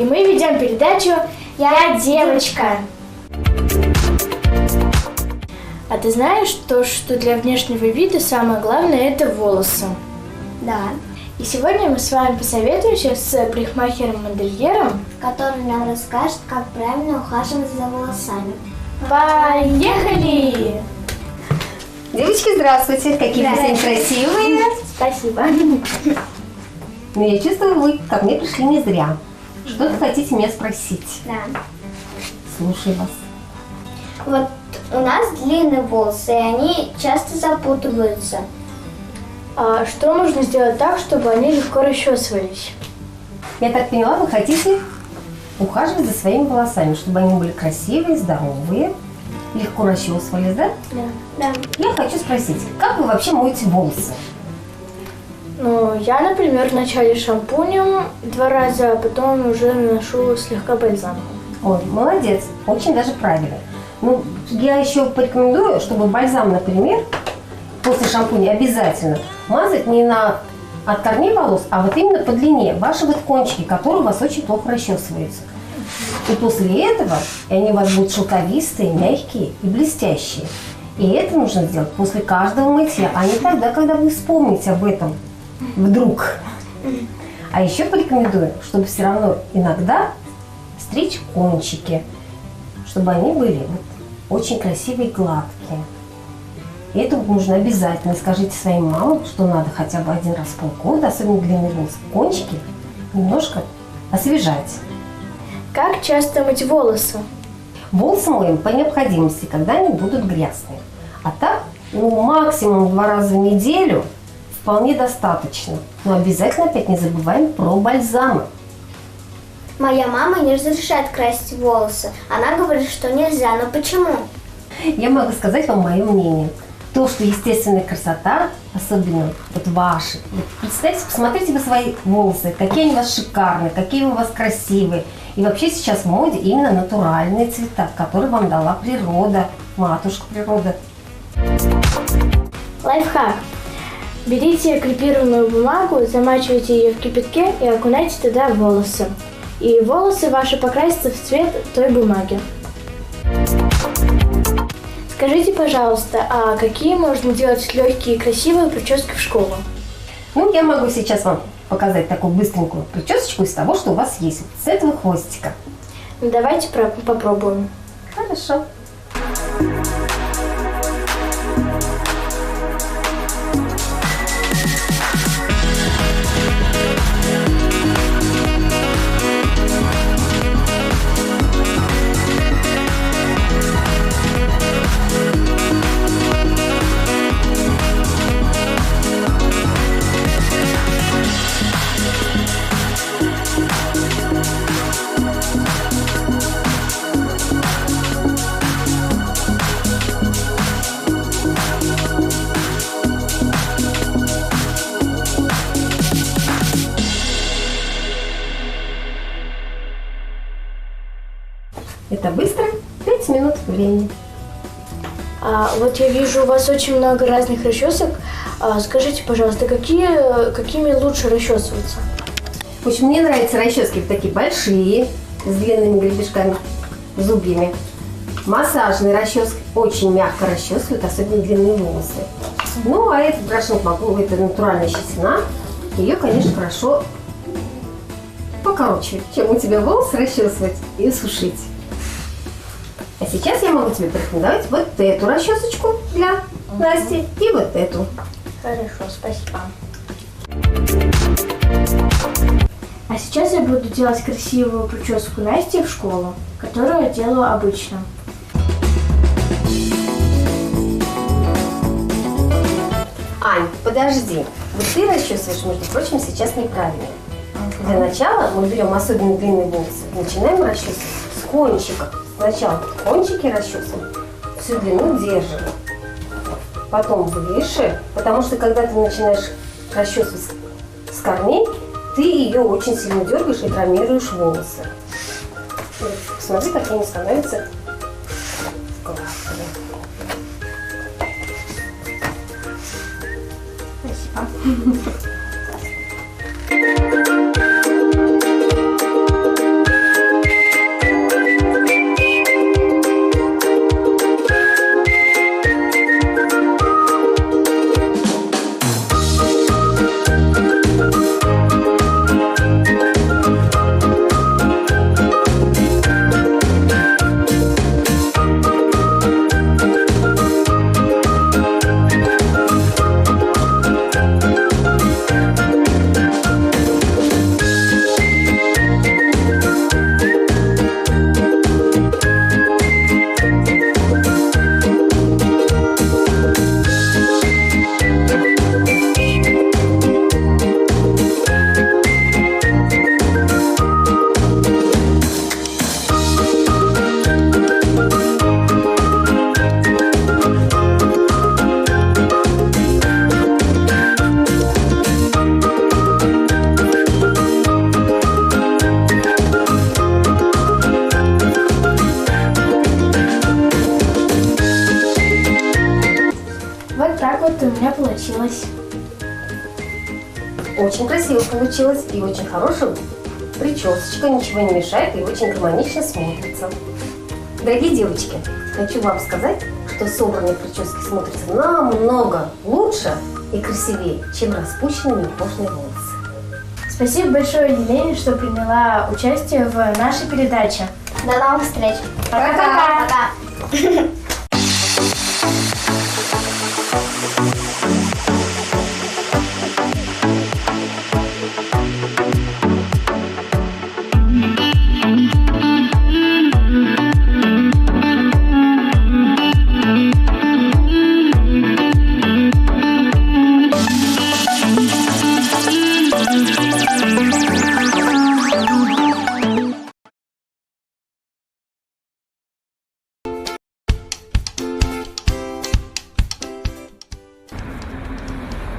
И мы ведем передачу «Я девочка». А ты знаешь, что для внешнего вида самое главное – это волосы? Да. И сегодня мы с вами посоветуемся с парикмахером-модельером, Который нам расскажет, как правильно ухаживать за волосами. Поехали! Девочки, здравствуйте! Какие вы сегодня красивые! Спасибо. Но я чувствую, вы ко мне пришли не зря. Что-то хотите меня спросить? Да. Слушаю вас. Вот у нас длинные волосы, и они часто запутываются. А что нужно сделать так, чтобы они легко расчесывались? Я так поняла, вы хотите ухаживать за своими волосами, чтобы они были красивые, здоровые, легко расчесывались, да? Да. Я хочу спросить, как вы вообще моете волосы? Ну, я, например, вначале шампунем 2 раза, а потом уже наношу слегка бальзамом. Ой, молодец, очень даже правильно. Ну, я еще порекомендую, чтобы бальзам, например, после шампуня обязательно мазать не от корней волос, а вот именно по длине. Ваши вот кончики, которые у вас очень плохо расчесываются. И после этого они у вас будут шелковистые, мягкие и блестящие. И это нужно сделать после каждого мытья, а не тогда, когда вы вспомните об этом вдруг. А еще порекомендую, чтобы все равно иногда стричь кончики, чтобы они были очень красивые и гладкие. И это нужно обязательно. Скажите своим мамам, что надо хотя бы 1 раз в полгода, особенно длинные волосы, кончики немножко освежать. Как часто мыть волосы? Волосы моем по необходимости, когда они будут грязные. А так, максимум 2 раза в неделю вполне достаточно. Но обязательно опять не забываем про бальзамы. Моя мама не разрешает красить волосы. Она говорит, что нельзя. Но почему? Я могу сказать вам мое мнение. То, что естественная красота, особенно вот ваши. Вот представьте, посмотрите вы свои волосы, какие они у вас шикарные, какие у вас красивые. И вообще сейчас в моде именно натуральные цвета, которые вам дала природа, матушка природа. Лайфхак. Берите крепированную бумагу, замачивайте ее в кипятке и окунайте туда волосы. И волосы ваши покрасятся в цвет той бумаги. Скажите, пожалуйста, а какие можно делать легкие и красивые прически в школу? Ну, я могу сейчас вам показать такую быстренькую причесочку из того, что у вас есть. С этого хвостика. Давайте попробуем. Хорошо. Это быстро, 5 минут времени. А вот я вижу у вас очень много разных расчесок. Скажите, пожалуйста, какими лучше расчесываться? В общем, мне нравятся расчески такие большие, с длинными гребешками, зубьями. Массажные расчески очень мягко расчесывают, особенно длинные волосы. Ну, а этот порошок могу, это натуральная щетина. Ее, конечно, хорошо покороче, чем у тебя волосы расчесывать и сушить. А сейчас я могу тебе порекомендовать вот эту расчесочку для Насти и вот эту. Хорошо, спасибо. А сейчас я буду делать красивую прическу Насти в школу, которую я делаю обычно. Ань, подожди. Вот ты расчесываешь, между прочим, сейчас неправильно. Для начала мы берем особенно длинные волосы, начинаем расчесывать с кончиков. Сначала кончики расчесываем, всю длину держим, потом выше, потому что когда ты начинаешь расчесывать с корней, ты ее очень сильно дергаешь и травмируешь волосы. Вот, посмотри, как они становятся гладкими. Спасибо. у меня получилось. Очень красиво получилось и очень хорошая причесочка, ничего не мешает и очень гармонично смотрится. Дорогие девочки, хочу вам сказать, что собранные прически смотрятся намного лучше и красивее, чем распущенные непослушные волосы. Спасибо большое, Елене, что приняла участие в нашей передаче. До новых встреч. Пока-пока. Пока.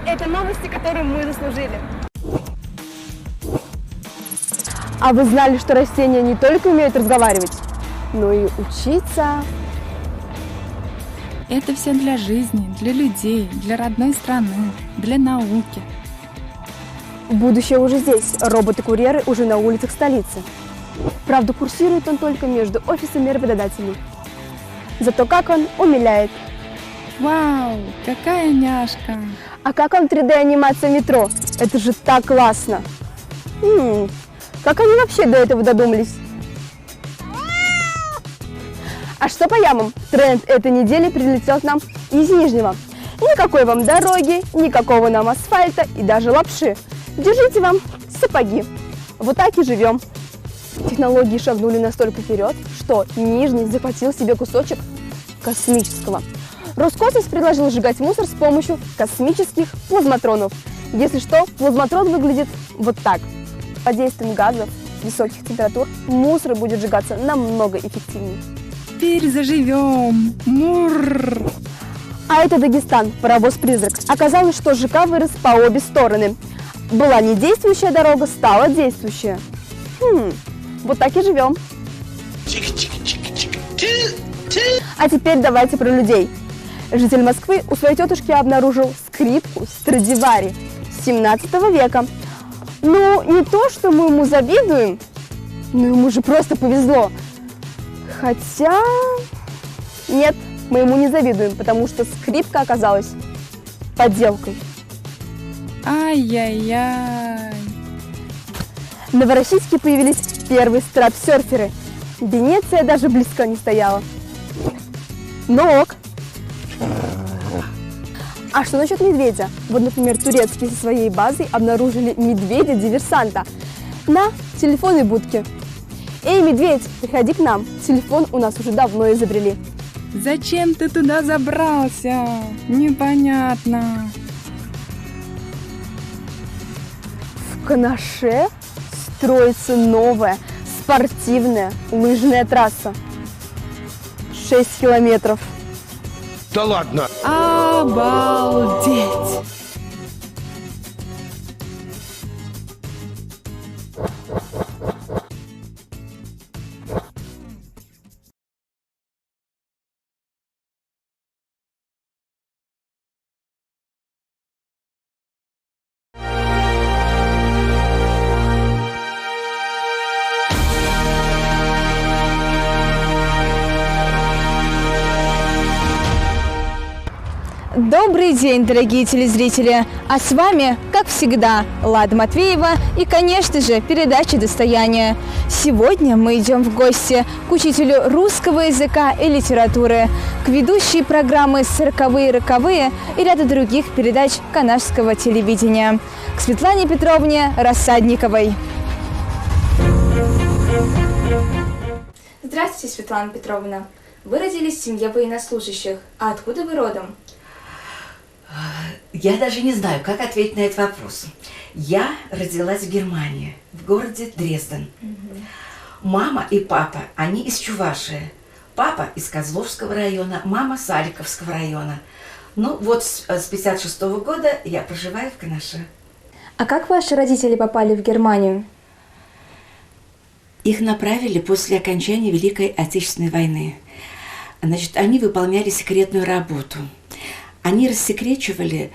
Это новости, которые мы заслужили. А вы знали, что растения не только умеют разговаривать, но и учиться? Это все для жизни, для людей, для родной страны, для науки. Будущее уже здесь. Роботы-курьеры уже на улицах столицы. Правда, курсирует он только между офисами работодателей. Зато как он умиляет. Вау, какая няшка! А как вам 3D-анимация метро? Это же так классно! Как они вообще до этого додумались? А что по ямам? Тренд этой недели прилетел к нам из Нижнего. Никакой вам дороги, никакого нам асфальта и даже лапши. Держите вам сапоги. Вот так и живем. Технологии шагнули настолько вперед, что Нижний захватил себе кусочек космического. Роскосмос предложил сжигать мусор с помощью космических плазматронов. Если что, плазматрон выглядит вот так. Под действием газов высоких температур мусор будет сжигаться намного эффективнее. Теперь заживем! Мурр! А это Дагестан, паровоз-призрак. Оказалось, что ЖК вырос по обе стороны. Была недействующая дорога, стала действующая. Вот так и живем. А теперь давайте про людей. Житель Москвы у своей тетушки обнаружил скрипку Страдивари 17 века. Ну, не то, что мы ему завидуем, но ему же просто повезло. Хотя... Нет, мы ему не завидуем, потому что скрипка оказалась подделкой. Ай-яй-яй! В Новороссийске появились первые страп-серферы. Венеция даже близко не стояла. Но ок. А что насчет медведя? Вот, например, турецкие со своей базой обнаружили медведя-диверсанта на телефонной будке. Эй, медведь, приходи к нам. Телефон у нас уже давно изобрели. Зачем ты туда забрался? Непонятно. В Канаше строится новая спортивная лыжная трасса. 6 километров. Да ладно! Обалдеть! Добрый день, дорогие телезрители! А с вами, как всегда, Лада Матвеева и, конечно же, передача «Достояние». Сегодня мы идем в гости к учителю русского языка и литературы, к ведущей программы «40-е роковые» и ряду других передач канадского телевидения, к Светлане Петровне Рассадниковой. Здравствуйте, Светлана Петровна. Вы родились в семье военнослужащих. А откуда вы родом? Я даже не знаю, как ответить на этот вопрос. Я родилась в Германии, в городе Дрезден. Мама и папа, они из Чувашии. Папа из Козловского района, мама с Аликовского района. Ну вот с 56-го года я проживаю в Канаше. А как ваши родители попали в Германию? Их направили после окончания Великой Отечественной войны. Значит, они выполняли секретную работу. они рассекречивали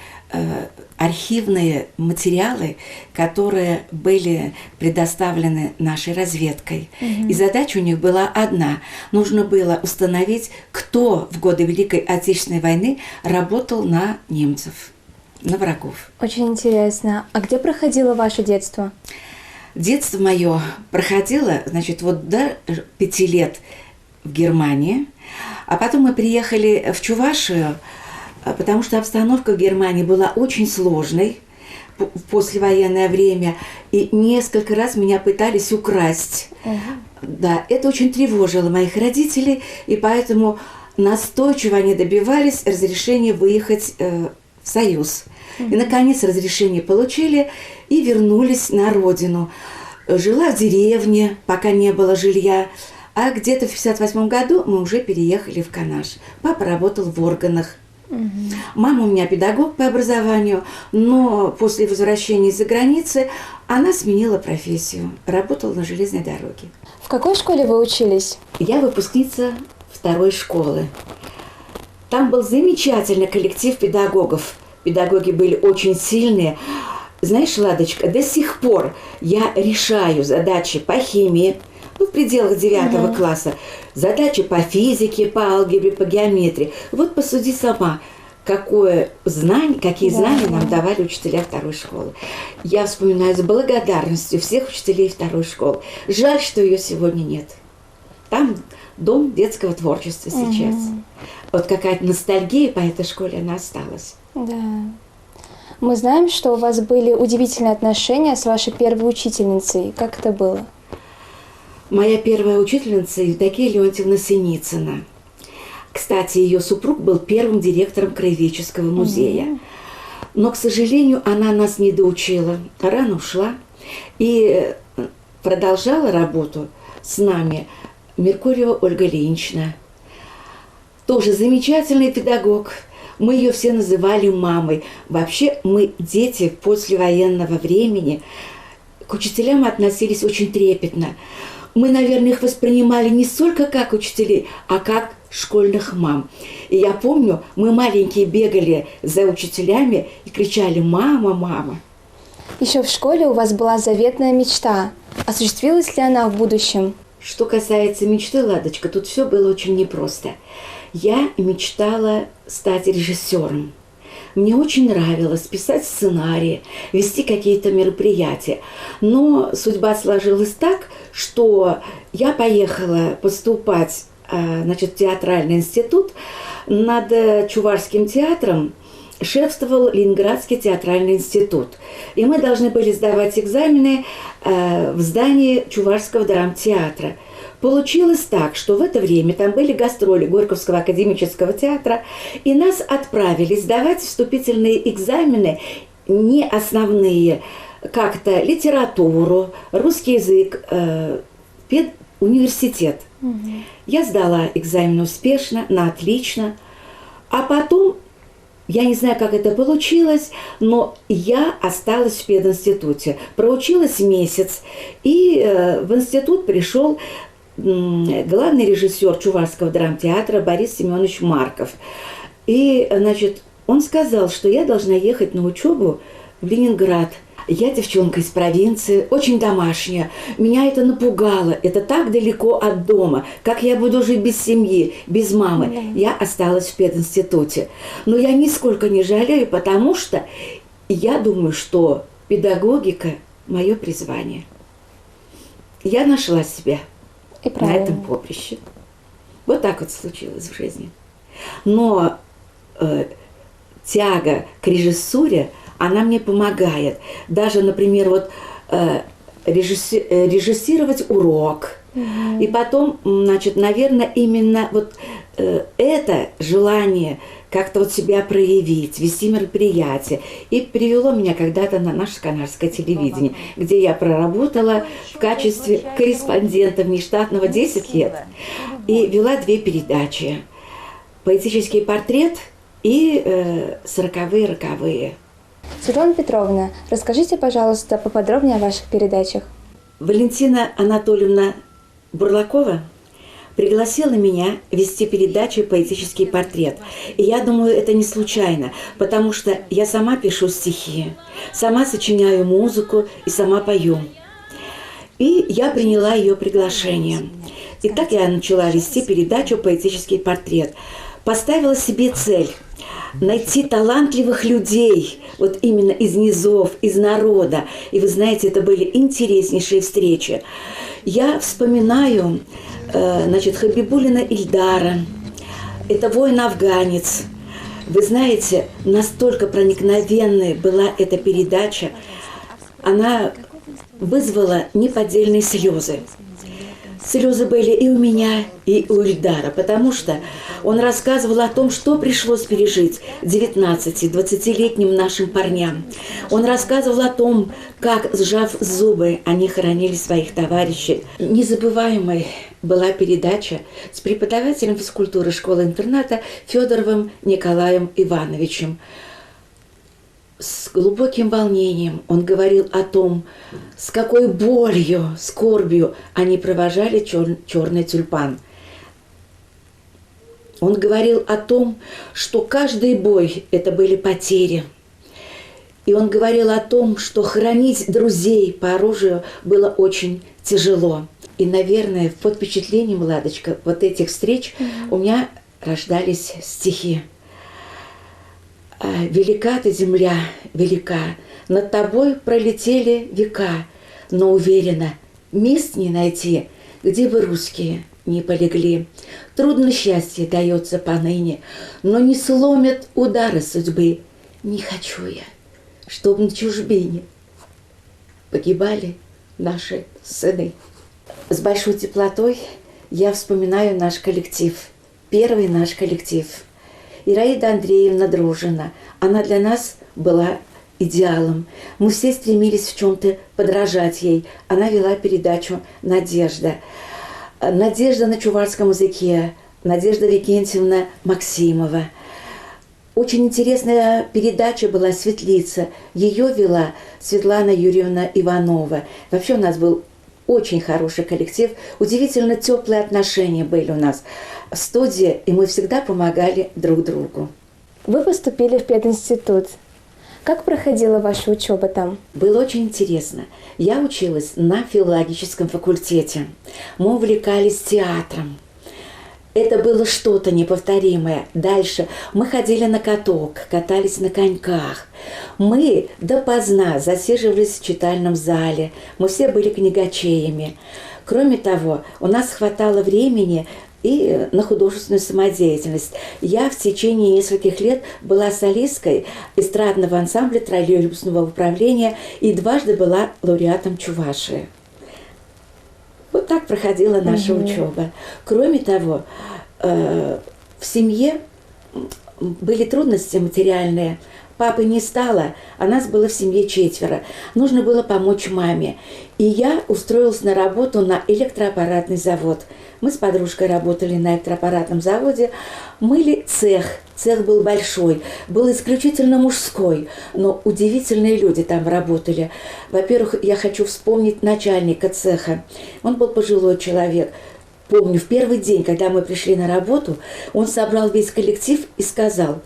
архивные материалы, которые были предоставлены нашей разведкой. И задача у них была одна. Нужно было установить, кто в годы Великой Отечественной войны работал на немцев, на врагов. Очень интересно. А где проходило ваше детство? Детство мое проходило, значит, вот до 5 лет в Германии, а потом мы приехали в Чувашию, потому что обстановка в Германии была очень сложной в послевоенное время, и несколько раз меня пытались украсть. Да, это очень тревожило моих родителей, и поэтому настойчиво они добивались разрешения выехать в Союз. И, наконец, разрешение получили и вернулись на родину. Жила в деревне, пока не было жилья, а где-то в 1958 году мы уже переехали в Канаш. Папа работал в органах. Мама у меня педагог по образованию, но после возвращения из-за границы она сменила профессию, работала на железной дороге. В какой школе вы учились? Я выпускница 2-й школы. Там был замечательный коллектив педагогов. Педагоги были очень сильные. Знаешь, Ладочка, до сих пор я решаю задачи по химии, в пределах 9 класса, задачи по физике, по алгебре, по геометрии. Вот посуди сама, какие знания нам давали учителя 2-й школы. Я вспоминаю с благодарностью всех учителей 2-й школы. Жаль, что ее сегодня нет. Там дом детского творчества сейчас. Вот какая-то ностальгия по этой школе, она осталась. Да. Мы знаем, что у вас были удивительные отношения с вашей первой учительницей. Как это было? Моя первая учительница Евдокия Леонтьевна Синицына. Кстати, ее супруг был первым директором Краеведческого музея. Но, к сожалению, она нас не доучила. Рано ушла и продолжала работу с нами Меркурьева Ольга Ильинична. Тоже замечательный педагог. Мы ее все называли мамой. Вообще мы, дети послевоенного времени, к учителям относились очень трепетно. Мы, наверное, их воспринимали не столько как учителей, а как школьных мам. И я помню, мы маленькие бегали за учителями и кричали «Мама, мама!». Еще в школе у вас была заветная мечта. Осуществилась ли она в будущем? Что касается мечты, Ладочка, тут все было очень непросто. Я мечтала стать режиссером. Мне очень нравилось писать сценарии, вести какие-то мероприятия. Но судьба сложилась так, что я поехала поступать в театральный институт. Над Чувашским театром шефствовал Ленинградский театральный институт. И мы должны были сдавать экзамены в здании Чувашского драмтеатра. Получилось так, что в это время там были гастроли Горьковского академического театра, и нас отправили сдавать вступительные экзамены, не основные, как-то литературу, русский язык, педуниверситет. Я сдала экзамен успешно, на отлично, а потом, я не знаю, как это получилось, но я осталась в пединституте, проучилась месяц, и в институт пришел главный режиссер Чувашского драмтеатра Борис Семенович Марков. И, он сказал, что я должна ехать на учебу в Ленинград. Я девчонка из провинции, очень домашняя. Меня это напугало. Это так далеко от дома. Как я буду жить без семьи, без мамы? Я осталась в пединституте. Но я нисколько не жалею, потому что я думаю, что педагогика – мое призвание. Я нашла себя на этом поприще. Вот так вот случилось в жизни. Но тяга к режиссуре, она мне помогает. Даже, например, режиссировать урок. И потом, наверное, именно это желание как-то себя проявить, вести мероприятие. И привело меня когда-то на наше канарское телевидение, где я проработала в качестве корреспондента внештатного 10 лет. И вела 2 передачи. «Поэтический портрет» и «40-е роковые». Светлана Петровна, расскажите, пожалуйста, поподробнее о ваших передачах. Валентина Анатольевна Бурлакова пригласила меня вести передачу «Поэтический портрет». И я думаю, это не случайно, потому что я сама пишу стихи, сама сочиняю музыку и сама пою. И я приняла ее приглашение. И так я начала вести передачу «Поэтический портрет». Поставила себе цель найти талантливых людей, вот именно из низов, из народа. И вы знаете, это были интереснейшие встречи. Я вспоминаю, Хабибуллина Ильдара. Это воин-афганец. Вы знаете, настолько проникновенной была эта передача. Она вызвала неподдельные слезы. Слезы были и у меня, и у Ильдара, потому что он рассказывал о том, что пришлось пережить 19-20-летним нашим парням. Он рассказывал о том, как, сжав зубы, они хоронили своих товарищей. Незабываемой была передача с преподавателем физкультуры школы-интерната Федоровым Николаем Ивановичем. С глубоким волнением он говорил о том, с какой болью, скорбью они провожали черный тюльпан. Он говорил о том, что каждый бой – это были потери. И он говорил о том, что хранить друзей по оружию было очень тяжело. И, наверное, под впечатлением, Ладочка, вот этих встреч у меня рождались стихи. «Велика ты, земля, велика, над тобой пролетели века, но уверена, мест не найти, где бы русские не полегли. Трудно счастье дается поныне, но не сломят удары судьбы. Не хочу я, чтоб на чужбине погибали наши сыны». С большой теплотой я вспоминаю наш коллектив, первый наш коллектив. Ираида Андреевна Дрожина, она для нас была идеалом. Мы все стремились в чем-то подражать ей. Она вела передачу «Надежда». «Надежда» на чувашском языке, Надежда Викентьевна Максимова. Очень интересная передача была «Светлица». Ее вела Светлана Юрьевна Иванова. Вообще у нас был очень хороший коллектив, удивительно теплые отношения были у нас в студии, и мы всегда помогали друг другу. Вы поступили в пединститут. Как проходила ваша учеба там? Было очень интересно. Я училась на филологическом факультете. Мы увлекались театром. Это было что-то неповторимое. Дальше мы ходили на каток, катались на коньках. Мы допоздна засиживались в читальном зале. Мы все были книгачеями. Кроме того, у нас хватало времени и на художественную самодеятельность. Я в течение нескольких лет была солисткой эстрадного ансамбля троллейбусного управления и дважды была лауреатом Чувашии. Вот так проходила наша учеба. Кроме того, в семье были трудности материальные. Папы не стало, а нас было в семье 4. Нужно было помочь маме. И я устроилась на работу на электроаппаратный завод. Мы с подружкой работали на электроаппаратном заводе, мыли цех. Цех был большой, был исключительно мужской, но удивительные люди там работали. Во-первых, я хочу вспомнить начальника цеха. Он был пожилой человек. Помню, в первый день, когда мы пришли на работу, он собрал весь коллектив и сказал: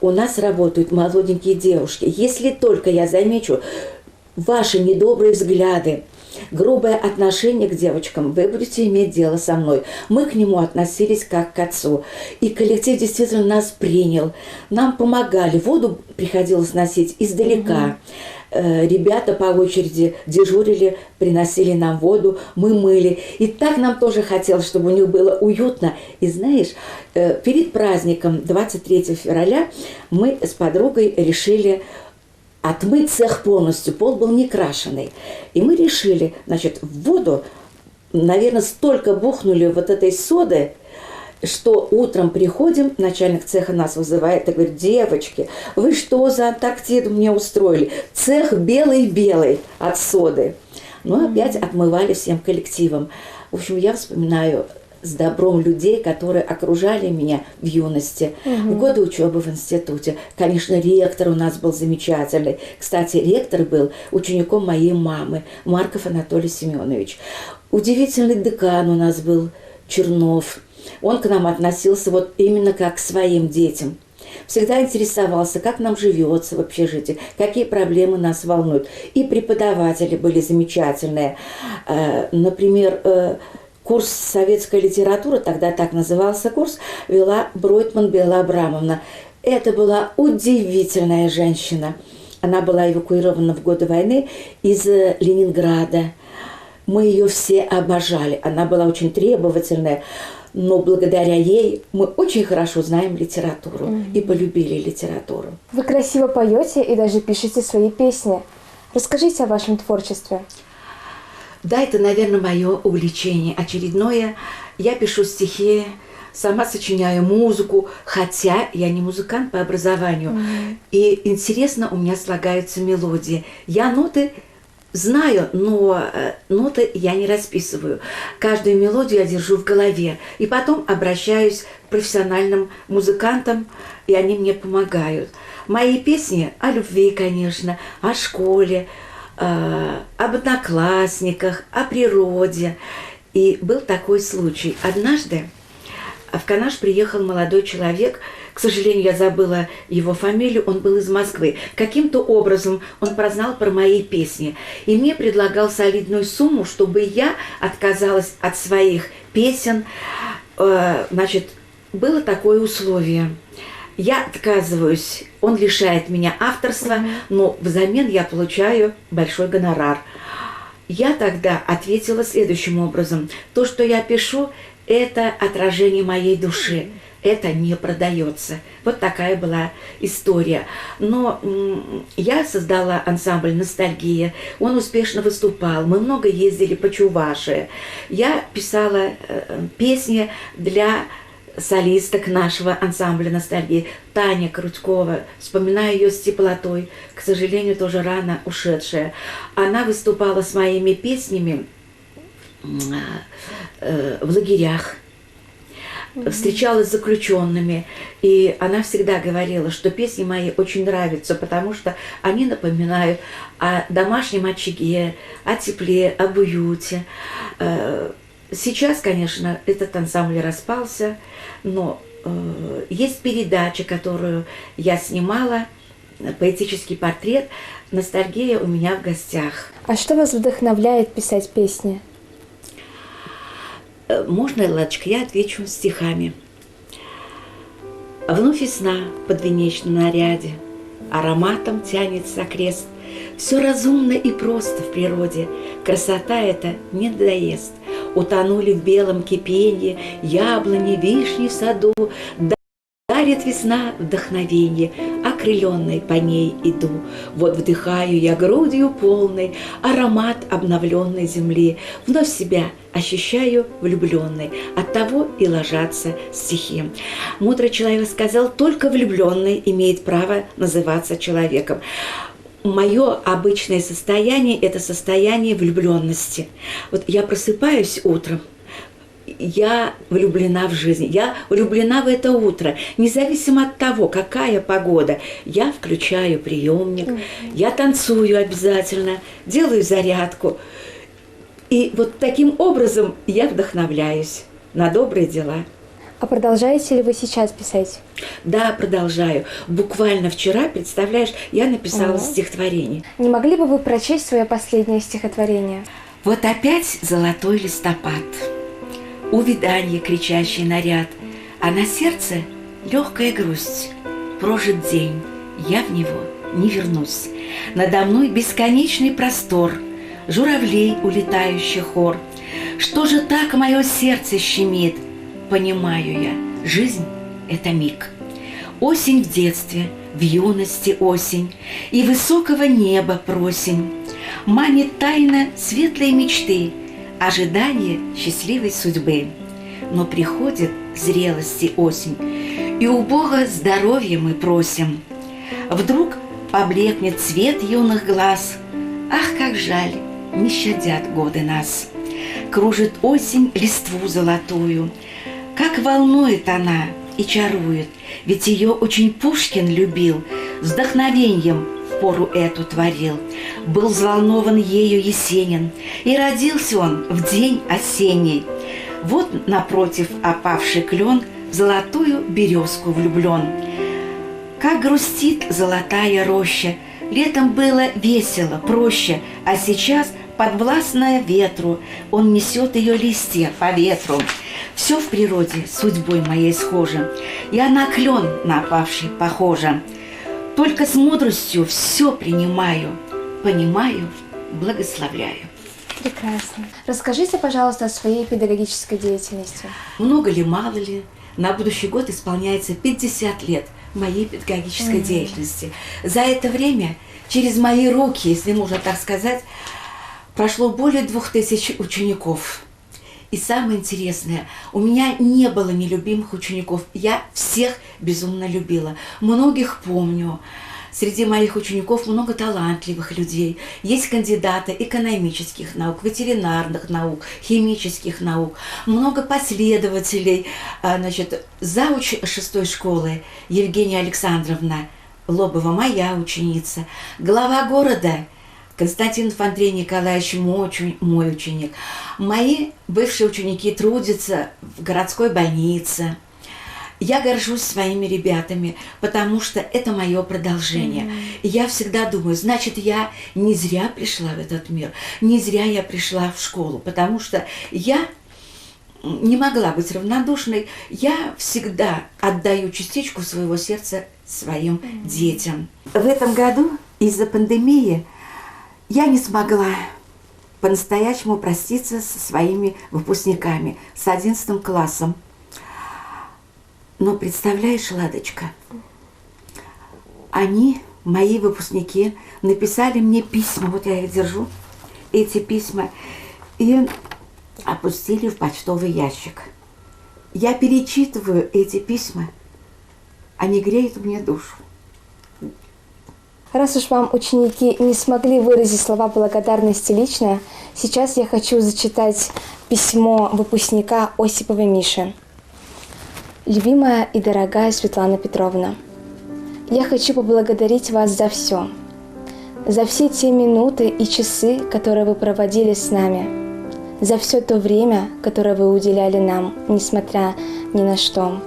«У нас работают молоденькие девушки. Если только я замечу ваши недобрые взгляды, грубое отношение к девочкам, вы будете иметь дело со мной». Мы к нему относились как к отцу. И коллектив действительно нас принял. Нам помогали. Воду приходилось носить издалека. Ребята по очереди дежурили, приносили нам воду, мы мыли. И так нам тоже хотелось, чтобы у них было уютно. И знаешь, перед праздником 23 февраля мы с подругой решили отмыть цех полностью. Пол был не крашеный. И мы решили, значит, в воду, наверное, столько бухнули вот этой соды, что утром приходим, начальник цеха нас вызывает и говорит: «Девочки, вы что за Антарктиду мне устроили? Цех белый-белый от соды». Ну, опять отмывали всем коллективом. В общем, я вспоминаю с добром людей, которые окружали меня в юности, в годы учебы в институте. Конечно, ректор у нас был замечательный. Кстати, ректор был учеником моей мамы, Марков Анатолий Семенович. Удивительный декан у нас был, Чернов. Он к нам относился вот именно как к своим детям. Всегда интересовался, как нам живется в общежитии, какие проблемы нас волнуют. И преподаватели были замечательные. Например, курс «Советская литература», тогда так назывался курс, вела Бройтман Белла Абрамовна. Это была удивительная женщина. Она была эвакуирована в годы войны из Ленинграда. Мы ее все обожали. Она была очень требовательная. Но благодаря ей мы очень хорошо знаем литературу и полюбили литературу. Вы красиво поете и даже пишете свои песни. Расскажите о вашем творчестве. Да, это, наверное, мое увлечение очередное. Я пишу стихи, сама сочиняю музыку, хотя я не музыкант по образованию. И интересно, у меня слагаются мелодии. Я ноты знаю, но ноты я не расписываю. Каждую мелодию я держу в голове. И потом обращаюсь к профессиональным музыкантам, и они мне помогают. Мои песни о любви, конечно, о школе, об одноклассниках, о природе. И был такой случай. Однажды в Канаш приехал молодой человек. К сожалению, я забыла его фамилию, он был из Москвы. Каким-то образом он прознал про мои песни. И мне предлагал солидную сумму, чтобы я отказалась от своих песен. Значит, было такое условие. Я отказываюсь, он лишает меня авторства, но взамен я получаю большой гонорар. Я тогда ответила следующим образом. То, что я пишу, это отражение моей души. Это не продается. Вот такая была история. Но я создала ансамбль «Ностальгия». Он успешно выступал. Мы много ездили по Чувашии. Я писала песни для солисток нашего ансамбля «Ностальгии». Таня Крутькова. Вспоминаю ее с теплотой. К сожалению, тоже рано ушедшая. Она выступала с моими песнями в лагерях. Встречалась с заключенными, и она всегда говорила, что песни мои очень нравятся, потому что они напоминают о домашнем очаге, о тепле, об уюте. Сейчас, конечно, этот ансамбль распался, но есть передача, которую я снимала, поэтический портрет, «Ностальгия» у меня в гостях. А что вас вдохновляет писать песни? Можно, Ладочка, я отвечу стихами. Вновь весна в подвенечном наряде, ароматом тянется окрест. Все разумно и просто в природе, красота эта не надоест. Утонули в белом кипенье яблони, вишни в саду. Дарит весна вдохновенье, окрыленной по ней иду. Вот вдыхаю я грудью полной аромат обновленной земли. Вновь себя ощущаю влюбленной, оттого и ложатся стихи. Мудрый человек сказал, только влюбленный имеет право называться человеком. Мое обычное состояние – это состояние влюбленности. Вот я просыпаюсь утром, я влюблена в жизнь, я влюблена в это утро. Независимо от того, какая погода, я включаю приемник, я танцую обязательно, делаю зарядку. И вот таким образом я вдохновляюсь на добрые дела. А продолжаете ли вы сейчас писать? Да, продолжаю. Буквально вчера, представляешь, я написала стихотворение. Не могли бы вы прочесть свое последнее стихотворение? Вот опять золотой листопад. Увиданье кричащий наряд, а на сердце легкая грусть. Прожит день, я в него не вернусь. Надо мной бесконечный простор, журавлей улетающий хор. Что же так мое сердце щемит? Понимаю я, жизнь — это миг. Осень в детстве, в юности осень, и высокого неба просень. Манит тайна светлой мечты, ожидание счастливой судьбы. Но приходит зрелости осень, и у Бога здоровья мы просим. Вдруг поблекнет цвет юных глаз. Ах, как жаль, не щадят годы нас. Кружит осень листву золотую, как волнует она и чарует, ведь ее очень Пушкин любил, с вдохновением в пору эту творил. Был взволнован ею Есенин, и родился он в день осенний. Вот напротив опавший клен в золотую березку влюблен. Как грустит золотая роща, летом было весело, проще, а сейчас подвластная ветру, он несет ее листья по ветру. Все в природе судьбой моей схоже, я на клен на опавший похожа. Только с мудростью все принимаю, понимаю, благословляю. Прекрасно. Расскажите, пожалуйста, о своей педагогической деятельности. Много ли, мало ли, на будущий год исполняется 50 лет моей педагогической деятельности. За это время через мои руки, если можно так сказать, прошло более 2000 учеников. И самое интересное, у меня не было нелюбимых учеников. Я всех безумно любила. Многих помню. Среди моих учеников много талантливых людей. Есть кандидаты экономических наук, ветеринарных наук, химических наук. Много последователей. Значит, зауч 6-й школы Евгения Александровна Лобова, моя ученица. Глава города Константин Андрей Николаевич, мой ученик. Мои бывшие ученики трудятся в городской больнице. Я горжусь своими ребятами, потому что это мое продолжение. И я всегда думаю, значит, я не зря пришла в этот мир, не зря я пришла в школу, потому что я не могла быть равнодушной. Я всегда отдаю частичку своего сердца своим детям. В этом году из-за пандемии я не смогла по-настоящему проститься со своими выпускниками, с 11 классом. Но представляешь, Ладочка, они, мои выпускники, написали мне письма, вот я их держу, эти письма, и опустили в почтовый ящик. Я перечитываю эти письма, они греют мне душу. Раз уж вам ученики не смогли выразить слова благодарности лично, сейчас я хочу зачитать письмо выпускника Осиповой Миши. Любимая и дорогая Светлана Петровна, я хочу поблагодарить вас за все те минуты и часы, которые вы проводили с нами, за все то время, которое вы уделяли нам, несмотря ни на что.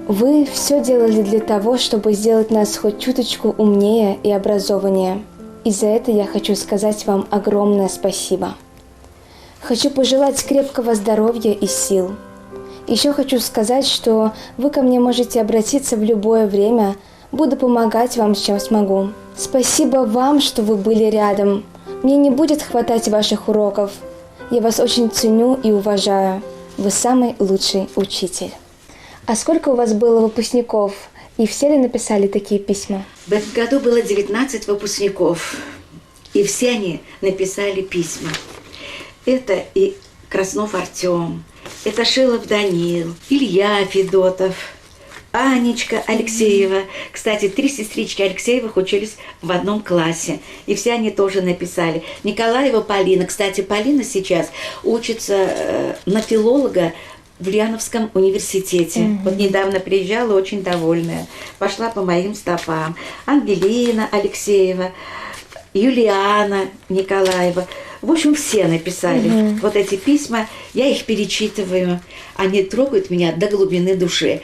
Вы все делали для того, чтобы сделать нас хоть чуточку умнее и образованнее, и за это я хочу сказать вам огромное спасибо. Хочу пожелать крепкого здоровья и сил. Еще хочу сказать, что вы ко мне можете обратиться в любое время, буду помогать вам, чем смогу. Спасибо вам, что вы были рядом. Мне не будет хватать ваших уроков. Я вас очень ценю и уважаю. Вы самый лучший учитель. А сколько у вас было выпускников? И все ли написали такие письма? В этом году было 19 выпускников. И все они написали письма. Это и Краснов Артем, это Шилов Данил, Илья Федотов, Анечка Алексеева. Кстати, 3 сестрички Алексеевых учились в одном классе. И все они тоже написали. Николаева Полина. Кстати, Полина сейчас учится на филолога в Ульяновском университете. Вот недавно приезжала, очень довольная. Пошла по моим стопам. Ангелина Алексеева, Юлиана Николаева. В общем, все написали вот эти письма. Я их перечитываю. Они трогают меня до глубины души.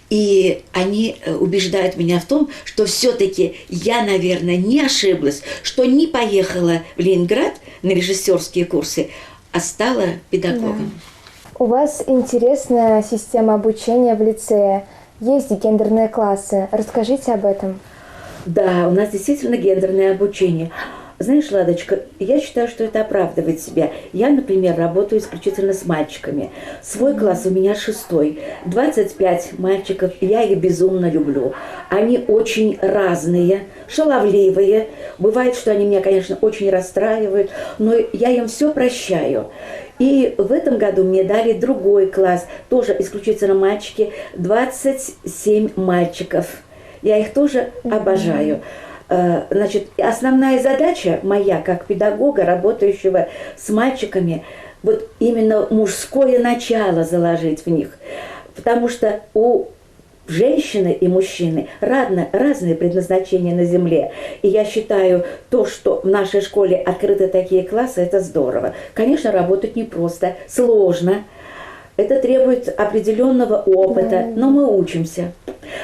И они убеждают меня в том, что все-таки я, наверное, не ошиблась, что не поехала в Ленинград на режиссерские курсы, а стала педагогом. У вас интересная система обучения в лицее. Есть гендерные классы. Расскажите об этом. Да, у нас действительно гендерное обучение. Знаешь, Ладочка, я считаю, что это оправдывает себя. Я, например, работаю исключительно с мальчиками. Свой класс у меня 6-й. 25 мальчиков, я их безумно люблю. Они очень разные, шаловливые. Бывает, что они меня, конечно, очень расстраивают, но я им все прощаю. И в этом году мне дали другой класс, тоже исключительно мальчики, 27 мальчиков. Я их тоже обожаю. Значит, основная задача моя, как педагога, работающего с мальчиками, вот именно мужское начало заложить в них. Потому что у женщины и мужчины разные предназначения на земле. И я считаю, то, что в нашей школе открыты такие классы, это здорово. Конечно, работать непросто, сложно. Это требует определенного опыта, но мы учимся.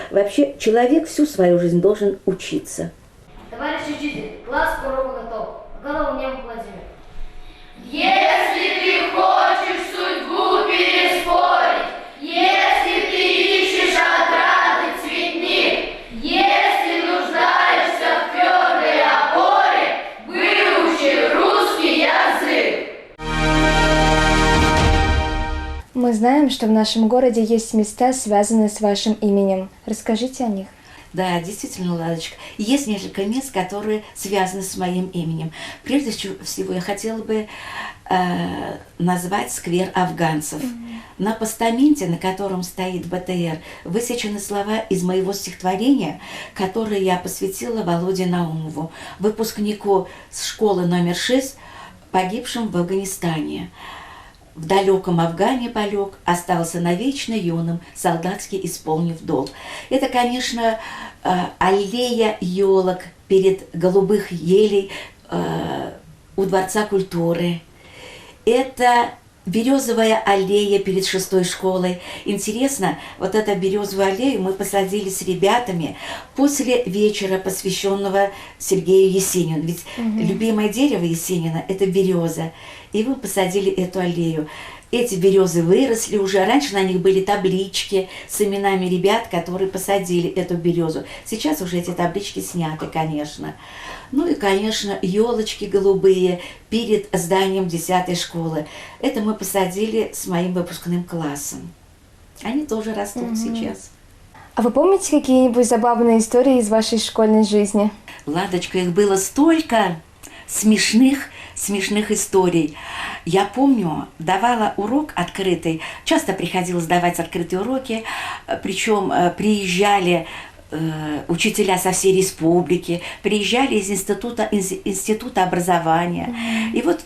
Вообще, человек всю свою жизнь должен учиться. Товарищ учитель, класс к уроку готов. Голова мне Владимир. Если ты хочешь судьбу переспорить, если ты ищешь отрады цветник, если нуждаешься в твердой опоре, выучи русский язык. Мы знаем, что в нашем городе есть места, связанные с вашим именем. Расскажите о них. Да, действительно, Ладочка. Есть несколько мест, которые связаны с моим именем. Прежде всего, я хотела бы назвать сквер афганцев. На постаменте, на котором стоит БТР, высечены слова из моего стихотворения, которое я посвятила Володе Наумову, выпускнику школы номер 6, погибшим в Афганистане. В далеком Афгане полег, остался навечно юным, солдатски исполнив долг. Это, конечно, аллея елок перед голубых елей у Дворца культуры. Это березовая аллея перед 6-й школой. Интересно, вот эту березовую аллею мы посадили с ребятами после вечера, посвященного Сергею Есенину. Ведь любимое дерево Есенина – это береза. И мы посадили эту аллею. Эти березы выросли уже. Раньше на них были таблички с именами ребят, которые посадили эту березу. Сейчас уже эти таблички сняты, конечно. Ну и, конечно, елочки голубые перед зданием 10-й школы. Это мы посадили с моим выпускным классом. Они тоже растут сейчас. А вы помните какие-нибудь забавные истории из вашей школьной жизни? Ладочка, их было столько смешных историй. Я помню, давала урок открытый, часто приходилось давать открытые уроки, причем приезжали учителя со всей республики, приезжали из института образования. И вот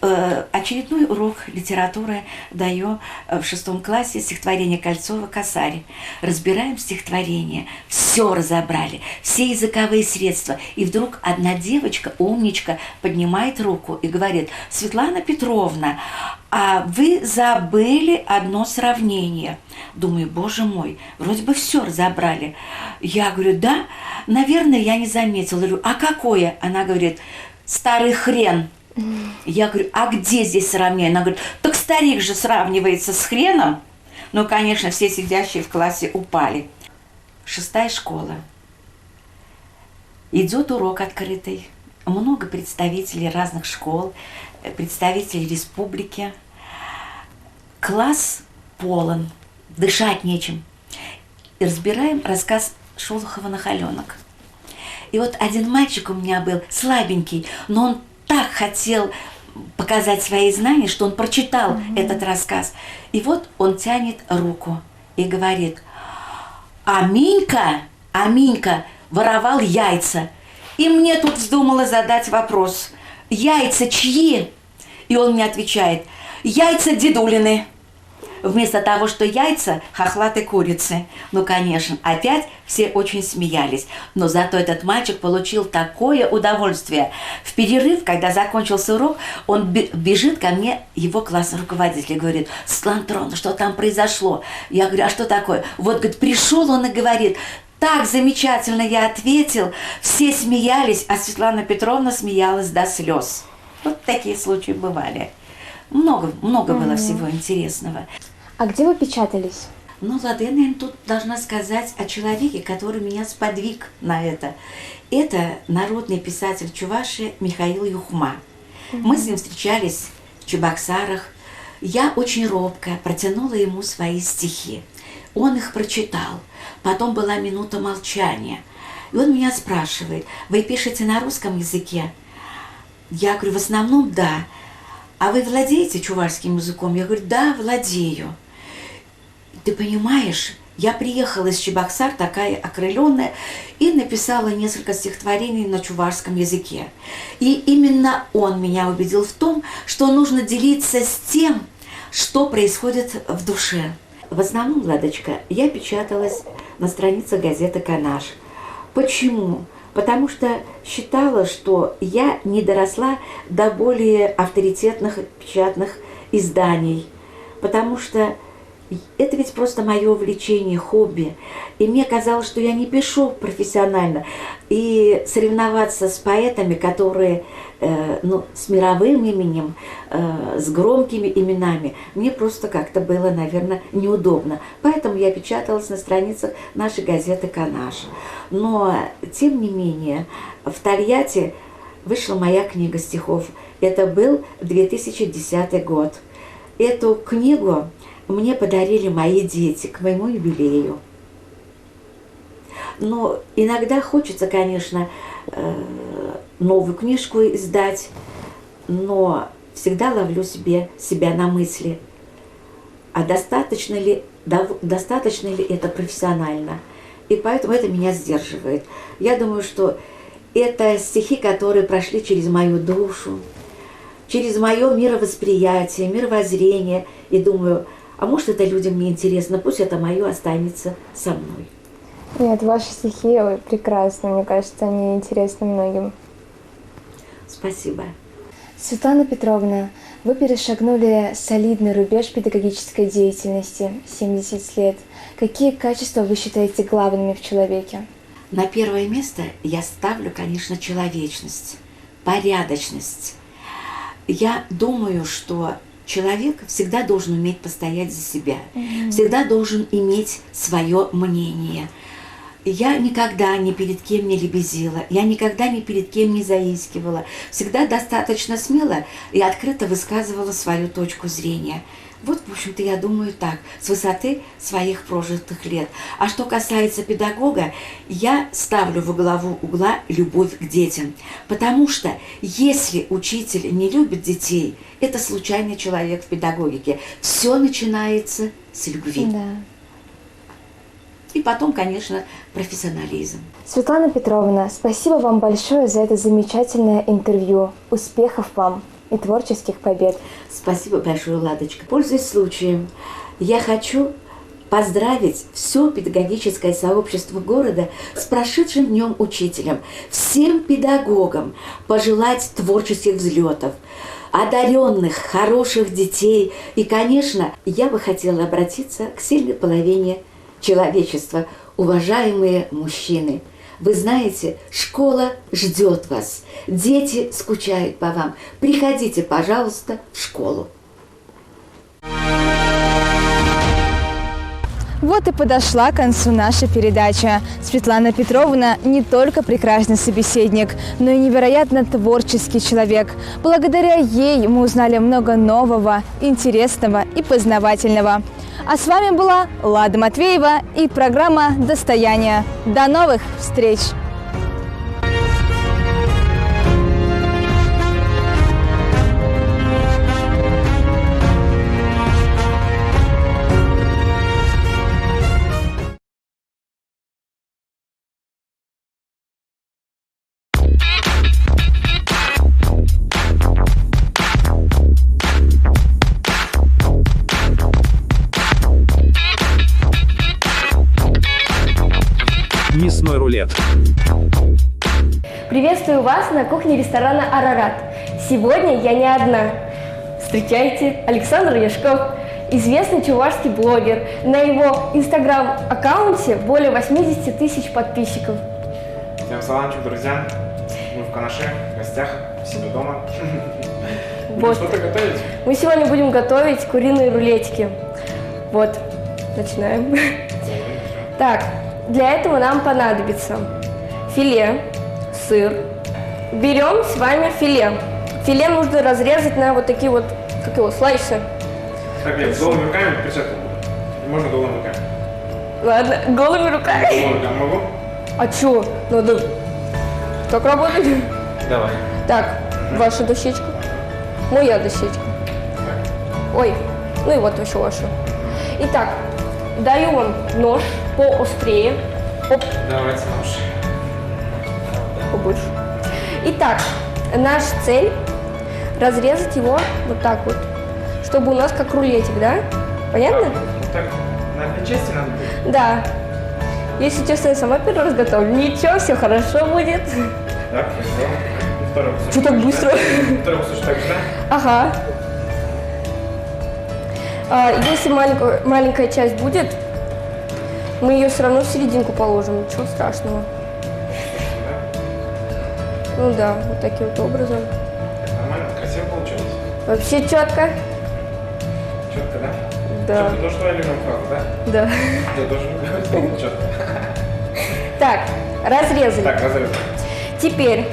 очередной урок литературы даю в 6 классе, стихотворение Кольцова «Косарь». Разбираем стихотворение, все разобрали, все языковые средства. И вдруг одна девочка, умничка, поднимает руку и говорит: «Светлана Петровна, а вы забыли одно сравнение». Думаю, боже мой, вроде бы все разобрали. Я говорю, да, наверное, я не заметила. Я говорю, а какое? Она говорит, старый хрен. Я говорю, а где здесь сравнение? Она говорит, так старик же сравнивается с хреном. Ну, конечно, все сидящие в классе упали. 6-я школа. Идет урок открытый. Много представителей разных школ, представителей республики. Класс полон, дышать нечем. И разбираем рассказ Шолохова «Нахаленок». И вот один мальчик у меня был слабенький, но он так хотел показать свои знания, что он прочитал этот рассказ. И вот он тянет руку и говорит: Аминька воровал яйца. И мне тут вздумалось задать вопрос: яйца чьи? И он мне отвечает: яйца дедулины. Вместо того, что яйца хохлатой курицы. Ну, конечно, опять все очень смеялись. Но зато этот мальчик получил такое удовольствие. В перерыв, когда закончился урок, он бежит ко мне, его классный руководитель, говорит: Светлана Петровна, что там произошло? Я говорю, а что такое? Вот, говорит, пришел он и говорит: так замечательно я ответил. Все смеялись, а Светлана Петровна смеялась до слез. Вот такие случаи бывали. Много было всего интересного. А где вы печатались? Ну, ладно, я, наверное, тут должна сказать о человеке, который меня сподвиг на это. Это народный писатель Чувашии Михаил Юхма. Мы с ним встречались в Чебоксарах. Я очень робко протянула ему свои стихи. Он их прочитал. Потом была минута молчания. И он меня спрашивает: вы пишете на русском языке? Я говорю, в основном да. А вы владеете чувашским языком? Я говорю, да, владею. Ты понимаешь, я приехала из Чебоксар, такая окрыленная, и написала несколько стихотворений на чувашском языке. И именно он меня убедил в том, что нужно делиться с тем, что происходит в душе. В основном, Ладочка, я печаталась в на страницах газеты «Канаш». Почему? Потому что считала, что я не доросла до более авторитетных печатных изданий. Потому что это ведь просто мое увлечение, хобби. И мне казалось, что я не пишу профессионально. И соревноваться с поэтами, которые с мировым именем, с громкими именами, мне просто как-то было, наверное, неудобно. Поэтому я печаталась на страницах нашей газеты «Канаш». Но, тем не менее, в Тольятти вышла моя книга стихов. Это был 2010 год. Эту книгу мне подарили мои дети к моему юбилею. Но иногда хочется, конечно, новую книжку издать, но всегда ловлю себя на мысли, а достаточно ли это профессионально. И поэтому это меня сдерживает. Я думаю, что это стихи, которые прошли через мою душу, через мое мировосприятие, мировоззрение. И думаю, а может, это людям не интересно, пусть это мое останется со мной. Нет, ваши стихи прекрасны, мне кажется, они интересны многим. Спасибо. Светлана Петровна, вы перешагнули солидный рубеж педагогической деятельности, 70 лет. Какие качества вы считаете главными в человеке? На первое место я ставлю, конечно, человечность, порядочность. Я думаю, что человек всегда должен уметь постоять за себя, всегда должен иметь свое мнение. Я никогда ни перед кем не лебезила, я никогда ни перед кем не заискивала, всегда достаточно смело и открыто высказывала свою точку зрения. Вот, в общем-то, я думаю так, с высоты своих прожитых лет. А что касается педагога, я ставлю во главу угла любовь к детям. Потому что если учитель не любит детей, это случайный человек в педагогике. Все начинается с любви. Да. И потом, конечно, профессионализм. Светлана Петровна, спасибо вам большое за это замечательное интервью. Успехов вам и творческих побед. Спасибо большое, Ладочка. Пользуясь случаем, я хочу поздравить все педагогическое сообщество города с прошедшим днем учителем, всем педагогам пожелать творческих взлетов, одаренных, хороших детей. И, конечно, я бы хотела обратиться к сильной половине человечества, уважаемые мужчины. Вы знаете, школа ждет вас, дети скучают по вам. Приходите, пожалуйста, в школу. Вот и подошла к концу наша передача. Светлана Петровна не только прекрасный собеседник, но и невероятно творческий человек. Благодаря ей мы узнали много нового, интересного и познавательного. А с вами была Лада Матвеева и программа «Достояние». До новых встреч! Мясной рулет. Приветствую вас на кухне ресторана «Арарат». Сегодня я не одна. Встречайте, Александр Яшков, известный чувашский блогер. На его инстаграм-аккаунте более 80 тысяч подписчиков. Всем саламчик, друзья. Мы в Канаше, в гостях, у себя дома. Вот. Что-то готовить? Мы сегодня будем готовить куриные рулетики. Вот, начинаем. Так, для этого нам понадобится филе, сыр. Берем с вами филе. Филе нужно разрезать на вот такие вот, как его, слайсы. Так, нет, с голыми руками перчатку буду. Можно голыми руками. Ладно, голыми руками. Голыми руками могу? А чё? Надо так работать? Давай. Так, ваша дощечка. Моя дощечка. Ой, ну и вот еще ваша. Итак, даю вам нож поострее. Оп. Давайте нож. Побольше. Итак, наша цель разрезать его вот так вот, чтобы у нас как рулетик, да? Понятно? Так, на одной части надо будет? Да. Если честно, я сама первый раз готовлю. Ничего, все хорошо будет. Так, хорошо. Второй кусочек. Что так быстро? Второй кусочек так же, да? Ага. Если маленькая часть будет, мы ее все равно в серединку положим. Ничего страшного. Ну да, вот таким вот образом. Нормально, красиво получилось. Вообще четко. Четко, да? Да. Четко, то, что я люблю фразу, да? Да. Я тоже люблю четко. Так, разрезали. Так, разрезали. Теперь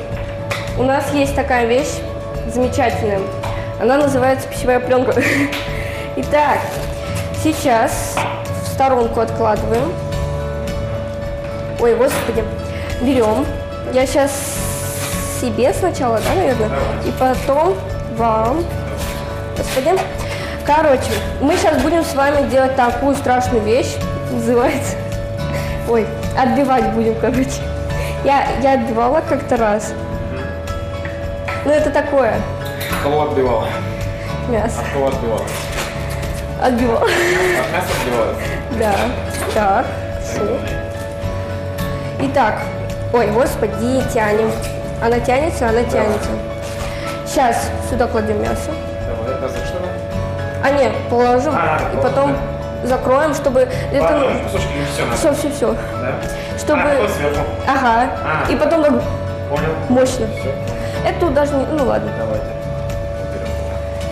у нас есть такая вещь замечательная. Она называется пищевая пленка. Итак, сейчас в сторонку откладываем. Ой, господи. Берем. Я сейчас себе сначала, да, наверное? И потом вам. Господи. Короче, мы сейчас будем с вами делать такую страшную вещь. Называется... Ой, отбивать будем, короче. Я отбивала как-то раз. Ну, это такое. Кого отбивала? Мясо. От кого отбивала? Отбивала. От мяса отбивала? Да. Так. Фу. Итак. Ой, господи, тянем. Она тянется, она тянется. Сейчас сюда кладем мясо. Давай, разрежь что-то. А нет, положим и потом закроем, чтобы... Ладно, кусочки не все надо. Все. Да? Чтобы... А, сверху. Ага. И потом так Понял. мощно. Все. Это тут даже не... Ну ладно. Давайте.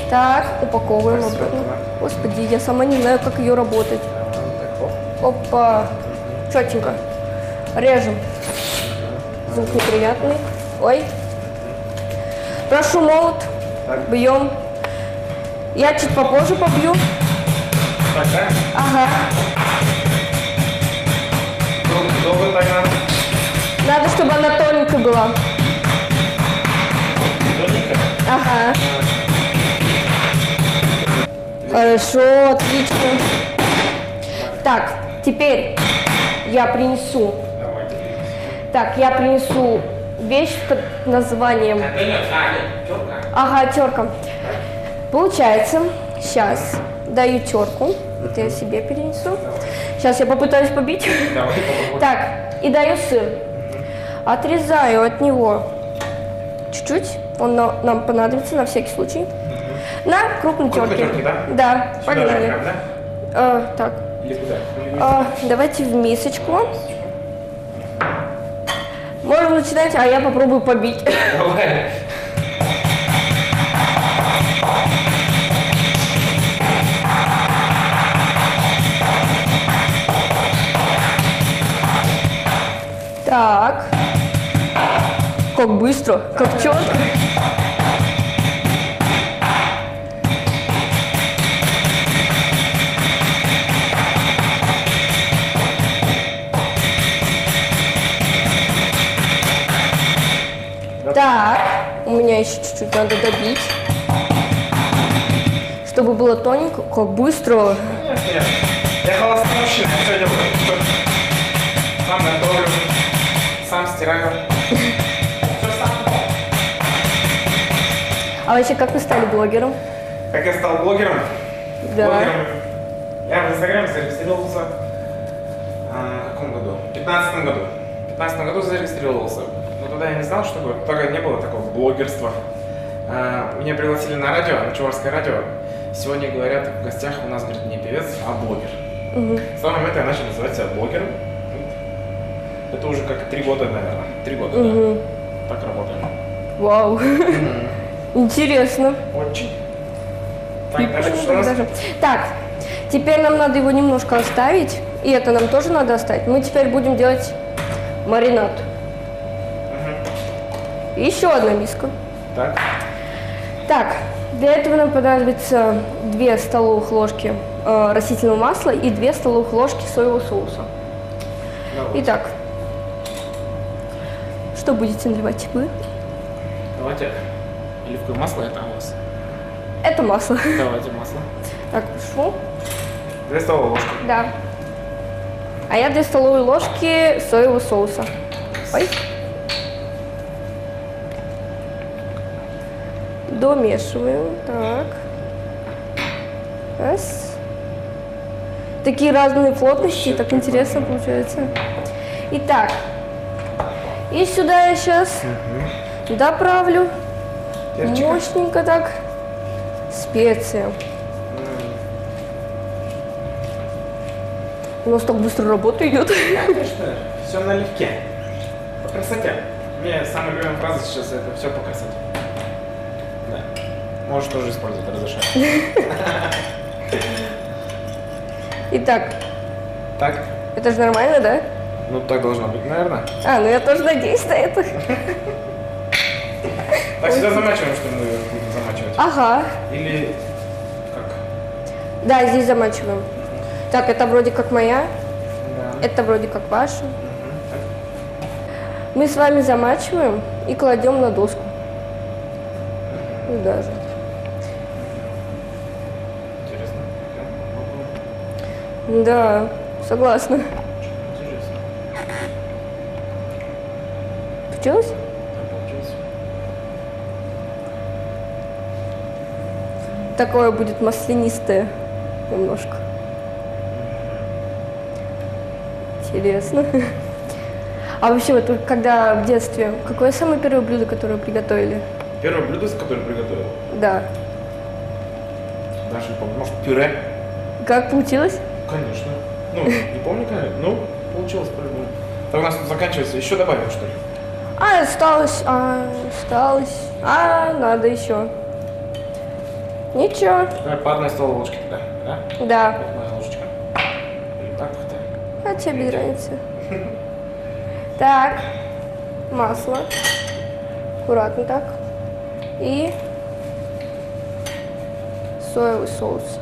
Так, упаковываем Так, обратно. сверху, Господи, я сама не знаю, как ее работать. Так, оп. Опа. Четенько. Режем. Звук неприятный. Ой. Прошу молот. Так. Бьем. Я чуть попозже побью. Так, да? Ага. Долго так надо? Надо, чтобы она тоненькая была. Тоненько? Ага. Хорошо, отлично. Так, теперь я принесу. Так, я принесу вещь под названием... Ага, терка. Получается, сейчас даю терку. Это я себе перенесу. Сейчас я попытаюсь побить. Давай, попробуй. Так, и даю сыр. Отрезаю от него чуть-чуть. Он нам понадобится на всякий случай. На крупной терке. Крупной терке, да? Да, Сюда погнали. же прям, да? Так. Или куда? Давайте в мисочку. Можно начинать, а я попробую побить. Давай. Так. Как быстро, как четко. Так, у меня еще чуть-чуть надо добить, чтобы было тоненько. Как быстро. Нет. Я холостой мужчина, я все делаю. Сам готовлю, сам стираю. Все сам. А вообще, как вы стали блогером? Как я стал блогером? Да. Блогером. Я в Инстаграме зарегистрировался в каком году? В 2015 году. В 2015 году зарегистрировался. Но тогда я не знал, что тогда не было такого блогерства. Меня пригласили на радио, на Чувашское радио. Сегодня говорят, в гостях у нас, говорит, не певец, а блогер. С того момента я начал называть себя блогером. Это уже как 3 года, наверное. 3 года, да. Так работаем. Вау. Интересно. Очень. Так, дальше что у нас? Так, теперь нам надо его немножко оставить. И это нам тоже надо оставить. Мы теперь будем делать маринад. Еще одна миска. Так. Так, для этого нам понадобится 2 столовых ложки растительного масла и 2 столовых ложки соевого соуса. Давай. Итак, что будете наливать вы? Давайте оливковое масло, это у вас. Это масло. Давайте масло. Так, прошу. 2 столовые ложки. Да. А я 2 столовые ложки соевого соуса. Ой. Домешиваем. Так. Раз. Такие разные плотности, так интересно получается. Итак, и сюда я сейчас доправлю Перчика. мощненько так специи. У нас так быстро работа идет. Конечно, все налегке. По красоте. Мне самая любимая фраза сейчас это все по красоте. Да. Можешь тоже использовать, разрешаю. Итак, Так? это же нормально, да? Ну так должно быть, наверное. А, ну я тоже надеюсь на это. Так всегда замачиваем, что мы будем замачивать. Ага. Или как? Да, здесь замачиваем. Так, это вроде как моя, Да. это вроде как ваша. Мы с вами замачиваем и кладем на доску. Ну, даже. Интересно. Да, согласна. Интересно. Получилось? Да, получилось. Такое будет маслянистое немножко. Интересно. А вообще, вот вы когда в детстве, какое самое первое блюдо, которое вы приготовили? Первое блюдо, которое приготовил, Да. даже не помню, может пюре? Как получилось? Конечно. Ну, не помню, конечно. Ну, получилось по-любому. Так у нас тут заканчивается. Еще добавим, что ли? Осталось. Надо еще. Ничего. Давай по одной столовой ложке туда, да? Да. Вот моя ложечка. Или так вот. А тебе без разницы. Так. Масло. Аккуратно так. И соевый соус.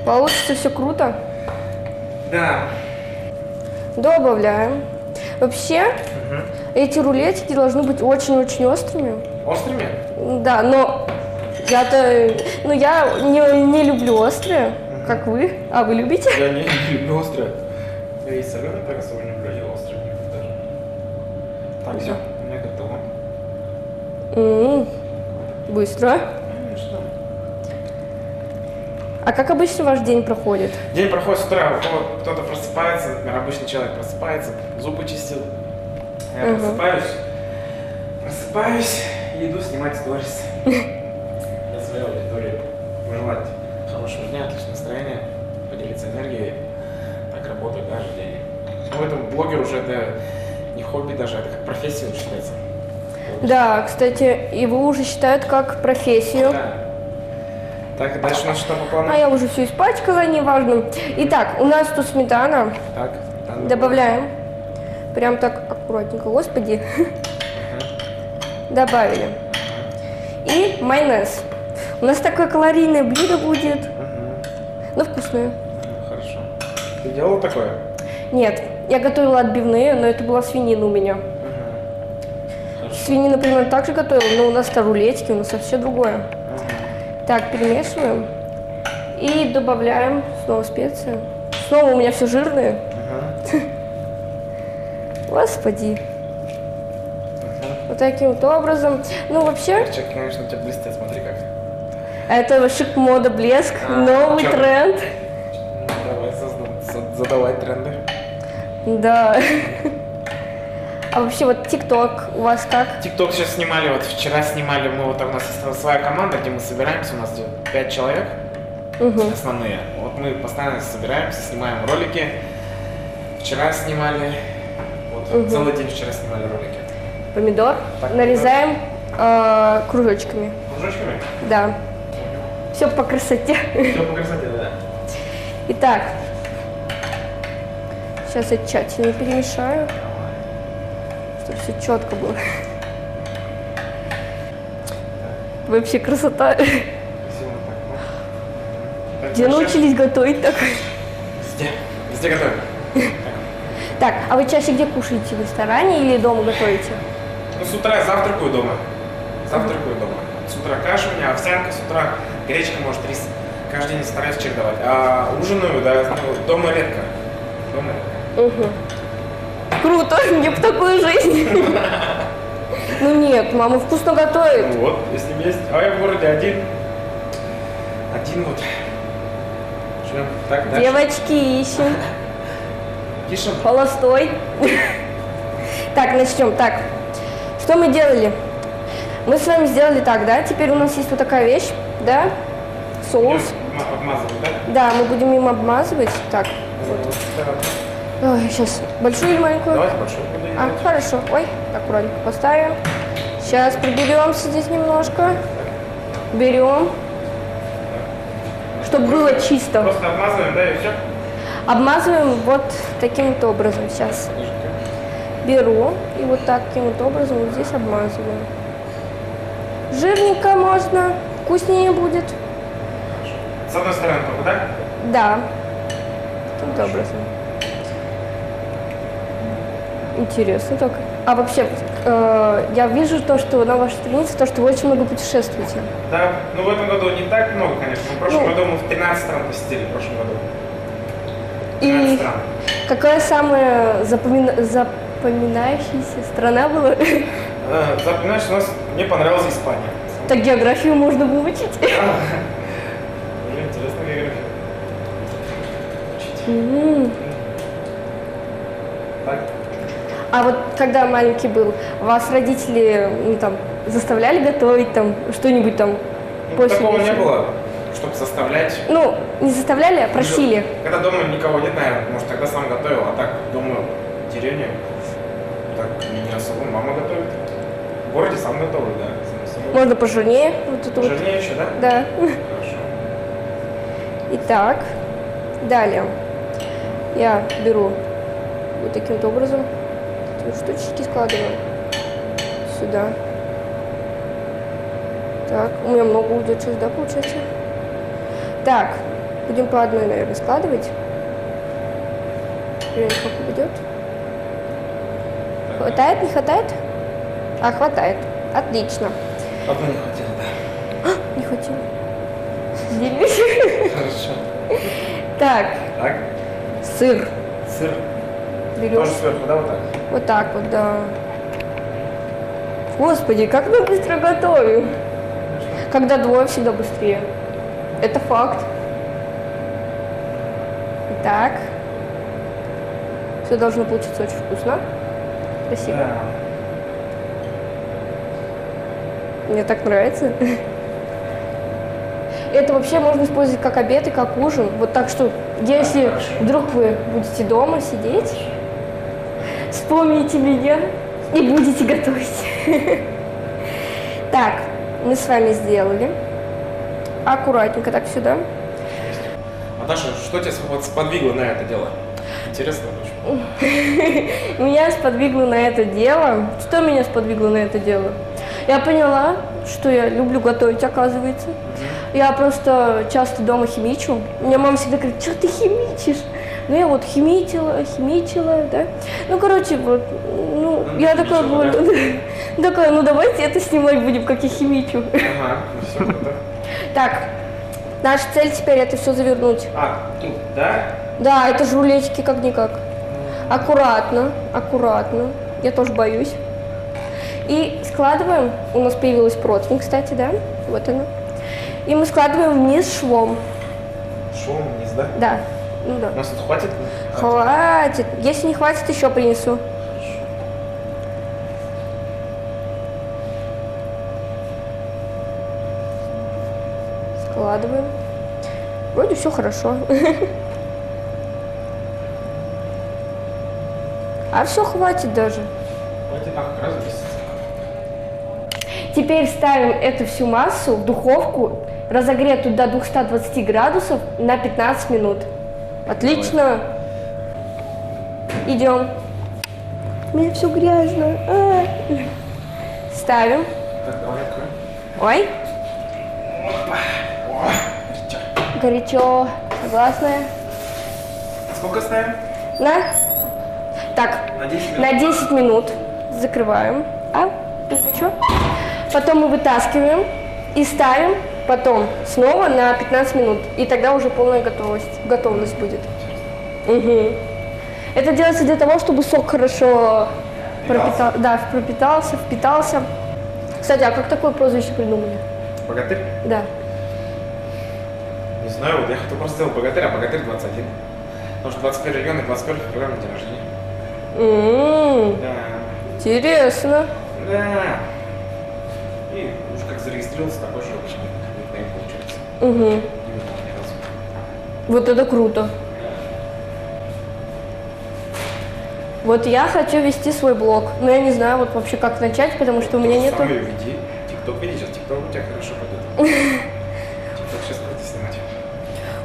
Получится все круто. Да. Добавляем. Вообще, эти рулетики должны быть очень-очень острыми. Острыми? Да, но я не люблю острые, как вы. А вы любите? Я не люблю острое. Я и соленый так особо не люблю, и острый не люблю даже. Так, все, у меня готово. Быстро. Конечно. А как обычно ваш день проходит? День проходит с утра, у кого кто-то просыпается, например, обычный человек просыпается, зубы чистил. Я просыпаюсь и иду снимать сторис. Для своей аудитории. Пожелать хорошего дня, отличного настроения, поделиться энергией. Так работаю каждый день. Ну, это блогер уже это не хобби даже, это как профессия считается. Да, кстати, его уже считают как профессию. Да. Так, и дальше у нас что по плану? А я уже все испачкала, неважно. Итак, у нас тут сметана. Так, Добавляем. Прям так аккуратненько, господи. Добавили. И майонез. У нас такое калорийное блюдо будет. Но вкусное. Хорошо. Ты делала такое? Нет, я готовила отбивные, но это была свинина у меня. Свинину, например, также готовила, но у нас-то рулетики, у нас вообще другое. Так, перемешиваем. И добавляем снова специи. Снова у меня все жирное. Господи. Вот таким вот образом. Ну, вообще... Перчик, конечно, у тебя блестит, смотри как. Это шик, мода, блеск, новый чё? тренд. Ну, давай задавай тренды. Да. А вообще вот ТикТок у вас как? ТикТок сейчас снимали, вот вчера снимали, мы вот у нас своя команда, где мы собираемся, у нас 5 человек основные. Вот мы постоянно собираемся, снимаем ролики. Вчера снимали, вот целый день вчера снимали ролики. Помидор Так, нарезаем кружочками. Кружочками? Да. Все по красоте. Все по красоте, да. Итак, сейчас я тщательно перемешаю, чтобы все четко было. Вообще красота. Красиво так. Где научились готовить так? Везде готовим. Так, а вы чаще где кушаете? В ресторане или дома готовите? Ну, с утра я завтракаю дома. Завтракаю дома. С утра каша у меня, овсянка с утра, гречка, может, рис. Каждый день стараюсь чередовать. А ужинаю, да, дома редко. Дома редко. Круто, мне бы такую жизнь. Ну нет, мама вкусно готовит. Ну вот, если есть. А я в городе один. Один вот. Живем так дальше. Девочки ищем. Тише. Холостой. Так, начнем. Так, что мы делали? Мы с вами сделали так, да? Теперь у нас есть вот такая вещь, да? Соус. Обмазывать, да? Да, мы будем им обмазывать. Так, вот. Ой, сейчас большую или маленькую? Давайте большую. Хорошо. Ой, аккуратненько поставим. Сейчас приберемся здесь немножко. Берем. Чтобы было чисто. Просто обмазываем, да, и все? Обмазываем вот таким вот образом. Сейчас беру и вот таким вот образом вот здесь обмазываю. Жирненько можно, вкуснее будет. С одной стороны только, да? Да. Таким образом. Интересно только. А вообще, я вижу то, что на вашей странице, то, что вы очень много путешествуете. Да, ну в этом году не так много, конечно. В прошлом году мы в 13 стран посетили, в прошлом году. И какая самая запоминающаяся страна была? Запоминаешь, мне понравилась Испания. Так географию можно выучить. Уже интересная география. Так. А вот когда маленький был, вас родители там заставляли готовить там что-нибудь там? После Такого не было, чтобы заставлять. Ну, не заставляли, а просили. Когда дома никого нет, наверное, может, тогда сам готовил, а так дома в деревне так не особо мама готовит. В городе сам готовлю, да. Можно пожирнее. Вот тут пожирнее вот. еще, да? Да. Хорошо. Итак, далее я беру вот таким вот образом штучки, складываю сюда. Так, у меня много уйдет сейчас, да, получается? Так, будем по одной, наверное, складывать. Как упадет. Хватает, не хватает? А, хватает. Отлично. Одной не хватило, да. Не хватило. Делись. Хорошо. Так. Так. Сыр. Сыр. Берешь. Тоже сверху, да, вот так? Вот так вот, да. Господи, как мы быстро готовим. Когда двое, всегда быстрее. Это факт. Итак. Все должно получиться очень вкусно. Красиво. Да. Мне так нравится. Это вообще можно использовать как обед и как ужин. Вот так что, если вдруг вы будете дома сидеть, вспомните меня и будете готовить. Так, мы с вами сделали. Аккуратненько так сюда. Наташа, что тебя сподвигло на это дело? Интересно очень. Меня сподвигло на это дело. Что меня сподвигло на это дело? Я поняла, что я люблю готовить, оказывается. Я просто часто дома химичу. Мне мама всегда говорит, что ты химичишь? Ну, я вот химичила, да. Ну, короче, вот, ну, я такая говорю, такая, ну, давайте это снимать будем, как я химичу. Ага, все круто. Так, наша цель теперь это все завернуть. А, тут, да? Да, это же рулетики как-никак. Аккуратно, аккуратно. Я тоже боюсь. И складываем, у нас появилась противень, кстати, да, вот она. И мы складываем вниз швом. Швом вниз, да? Да, ну да. У нас тут хватит? Хватит. Если не хватит, еще принесу. Складываем. Вроде все хорошо. А все хватит даже. Хватит, как раз вместе. Теперь ставим эту всю массу в духовку, разогретую до 220 градусов на 15 минут. Отлично. Идем. У меня все грязно. Ставим. Так, давай откроем. Ой. Горячо. Согласная? Сколько ставим? Так, На 10 минут. на 10 минут закрываем. Горячо. Потом мы вытаскиваем и ставим потом снова на 15 минут. И тогда уже полная готовность будет. Угу. Это делается для того, чтобы сок хорошо впитался. Кстати, а как такое прозвище придумали? Богатырь? Да. Не знаю, вот я хотел просто сделать богатырь, а богатырь 21. Потому что 21 регион и 21 февраля день рождения. Да. Интересно. Да. И уже как зарегистрировался, такой же никнейм получается. Угу. Именно ни разу. Вот это круто. Вот я хочу вести свой блог, но я не знаю вот вообще как начать, потому что у меня нету... Сам ее веди. ТикТок веди, сейчас ТикТок у тебя хорошо пойдет. ТикТок сейчас круто снимать.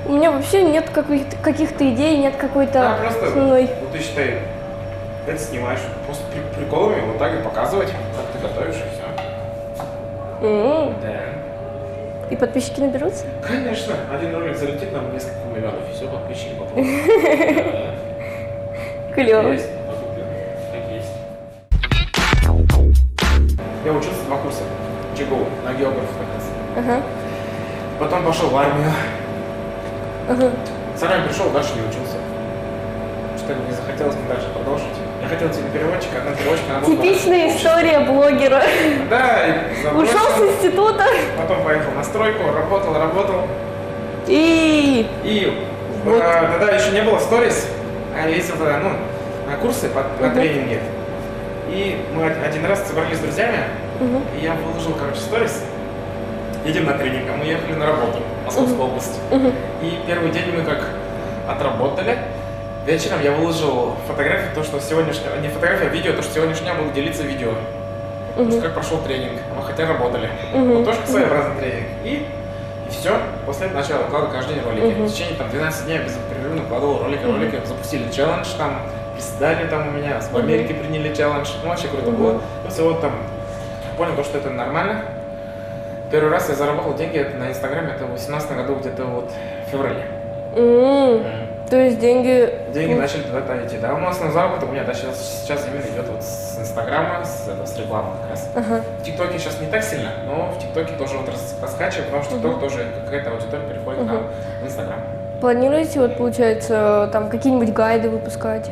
У меня вообще нет каких-то идей, нет какой-то Да, просто, основной... вот ты считай, это снимаешь, просто приколами вот так и показывать, как ты готовишь, и все. Да. И подписчики наберутся? Конечно. Один ролик залетит, нам несколько миллионов, и все, подписчики пополнят. Клево. Я учился 2 курса ЧГУ на географа как раз. Ага. Потом пошел в армию. Ага. С армии пришел, дальше не учился. Что-то не захотелось мне дальше продолжить. Я хотел телепереводчика, одна переводчика, она была... Типичная история блогера. Да, и забросил. Ушел с института. Потом поехал на стройку, работал. И Вот. Тогда еще не было сторис, а я ездил тогда, на курсы, на тренинги. И мы один раз собрались с друзьями, и я выложил, сторис. Едем на тренинг, а мы ехали на работу в Московскую область. И первый день мы как отработали. Вечером я выложил фотографию, то, что сегодняшнего, не фотография, а видео, то, что сегодняшнего буду делиться видео. То есть как прошел тренинг, мы хотя работали. Вот тоже своеобразный тренинг. И все, после этого начал выкладывать каждый день ролики. В течение 12 дней я беспрерывно выкладывал ролики. Запустили челлендж, там, приседали там у меня, в Америке приняли челлендж. Вообще круто было. После вот там понял, что это нормально. Первый раз я заработал деньги на Инстаграме, это в 2018 году, где-то вот в феврале. То есть деньги... Деньги начали тогда идти, да. У нас на заработок у меня сейчас именно идет вот с Инстаграма, с рекламы как раз. В ТикТоке сейчас не так сильно, но в ТикТоке тоже вот раскачиваю, потому что ТикТок тоже какая-то аудитория переходит на Инстаграм. Планируете, вот получается, там какие-нибудь гайды выпускать?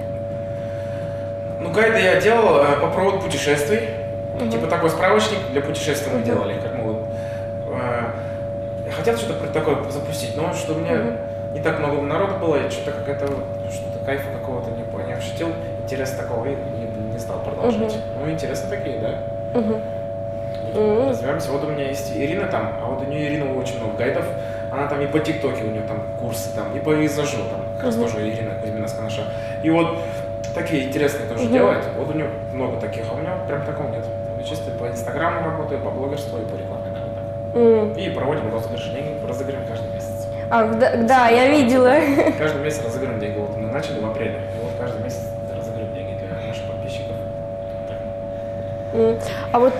Гайды я делал по проводу путешествий. Типа такой справочник для путешествий мы делали, как мы вот. Я хотел что-то такое запустить, но что у меня не так много народу было, я что-то что-то кайфа какого-то не ощутил, интереса такого и не стал продолжать. Интересы такие, да. Разбираемся. Вот у меня есть Ирина там, а вот у нее Ирина очень много гайдов. Она там и по ТикТоке, у нее там курсы, там, и по визажу, там, как раз тоже Ирина Кузьмина с Канаша. И вот такие интересные тоже делает. Вот у нее много таких, а у меня прям такого нет. Я чисто по Инстаграму работаю, по блогерству и по рекламе, да, вот так. И проводим розыгрыш, деньги разыграем каждый месяц. Да, я видела. Каждый месяц разыграем деньги. Вот мы начали в апреле, и вот каждый месяц разыграем деньги для наших подписчиков. А вот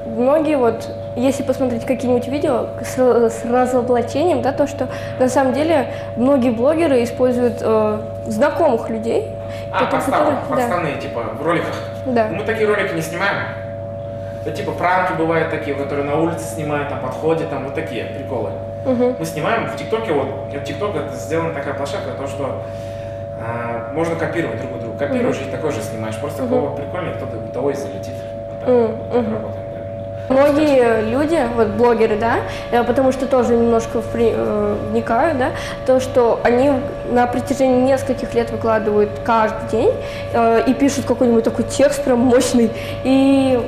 многие вот, если посмотреть какие-нибудь видео с разоблачением, да, то, что на самом деле многие блогеры используют знакомых людей. Подставные, типа, в роликах. Да. Мы такие ролики не снимаем. Это типа пранки бывают такие, которые на улице снимают, там подходят, там вот такие приколы. Мы снимаем в ТикТоке, вот, ТикТок это сделана такая площадка, то, что можно копировать друг друга. Копируешь и такой же снимаешь, просто какого прикольнее, кто-то того и залетит. Вот так работаем. Многие люди, вот блогеры, да, потому что тоже немножко вникаю, да, то, что они на протяжении нескольких лет выкладывают каждый день и пишут какой-нибудь такой текст прям мощный, и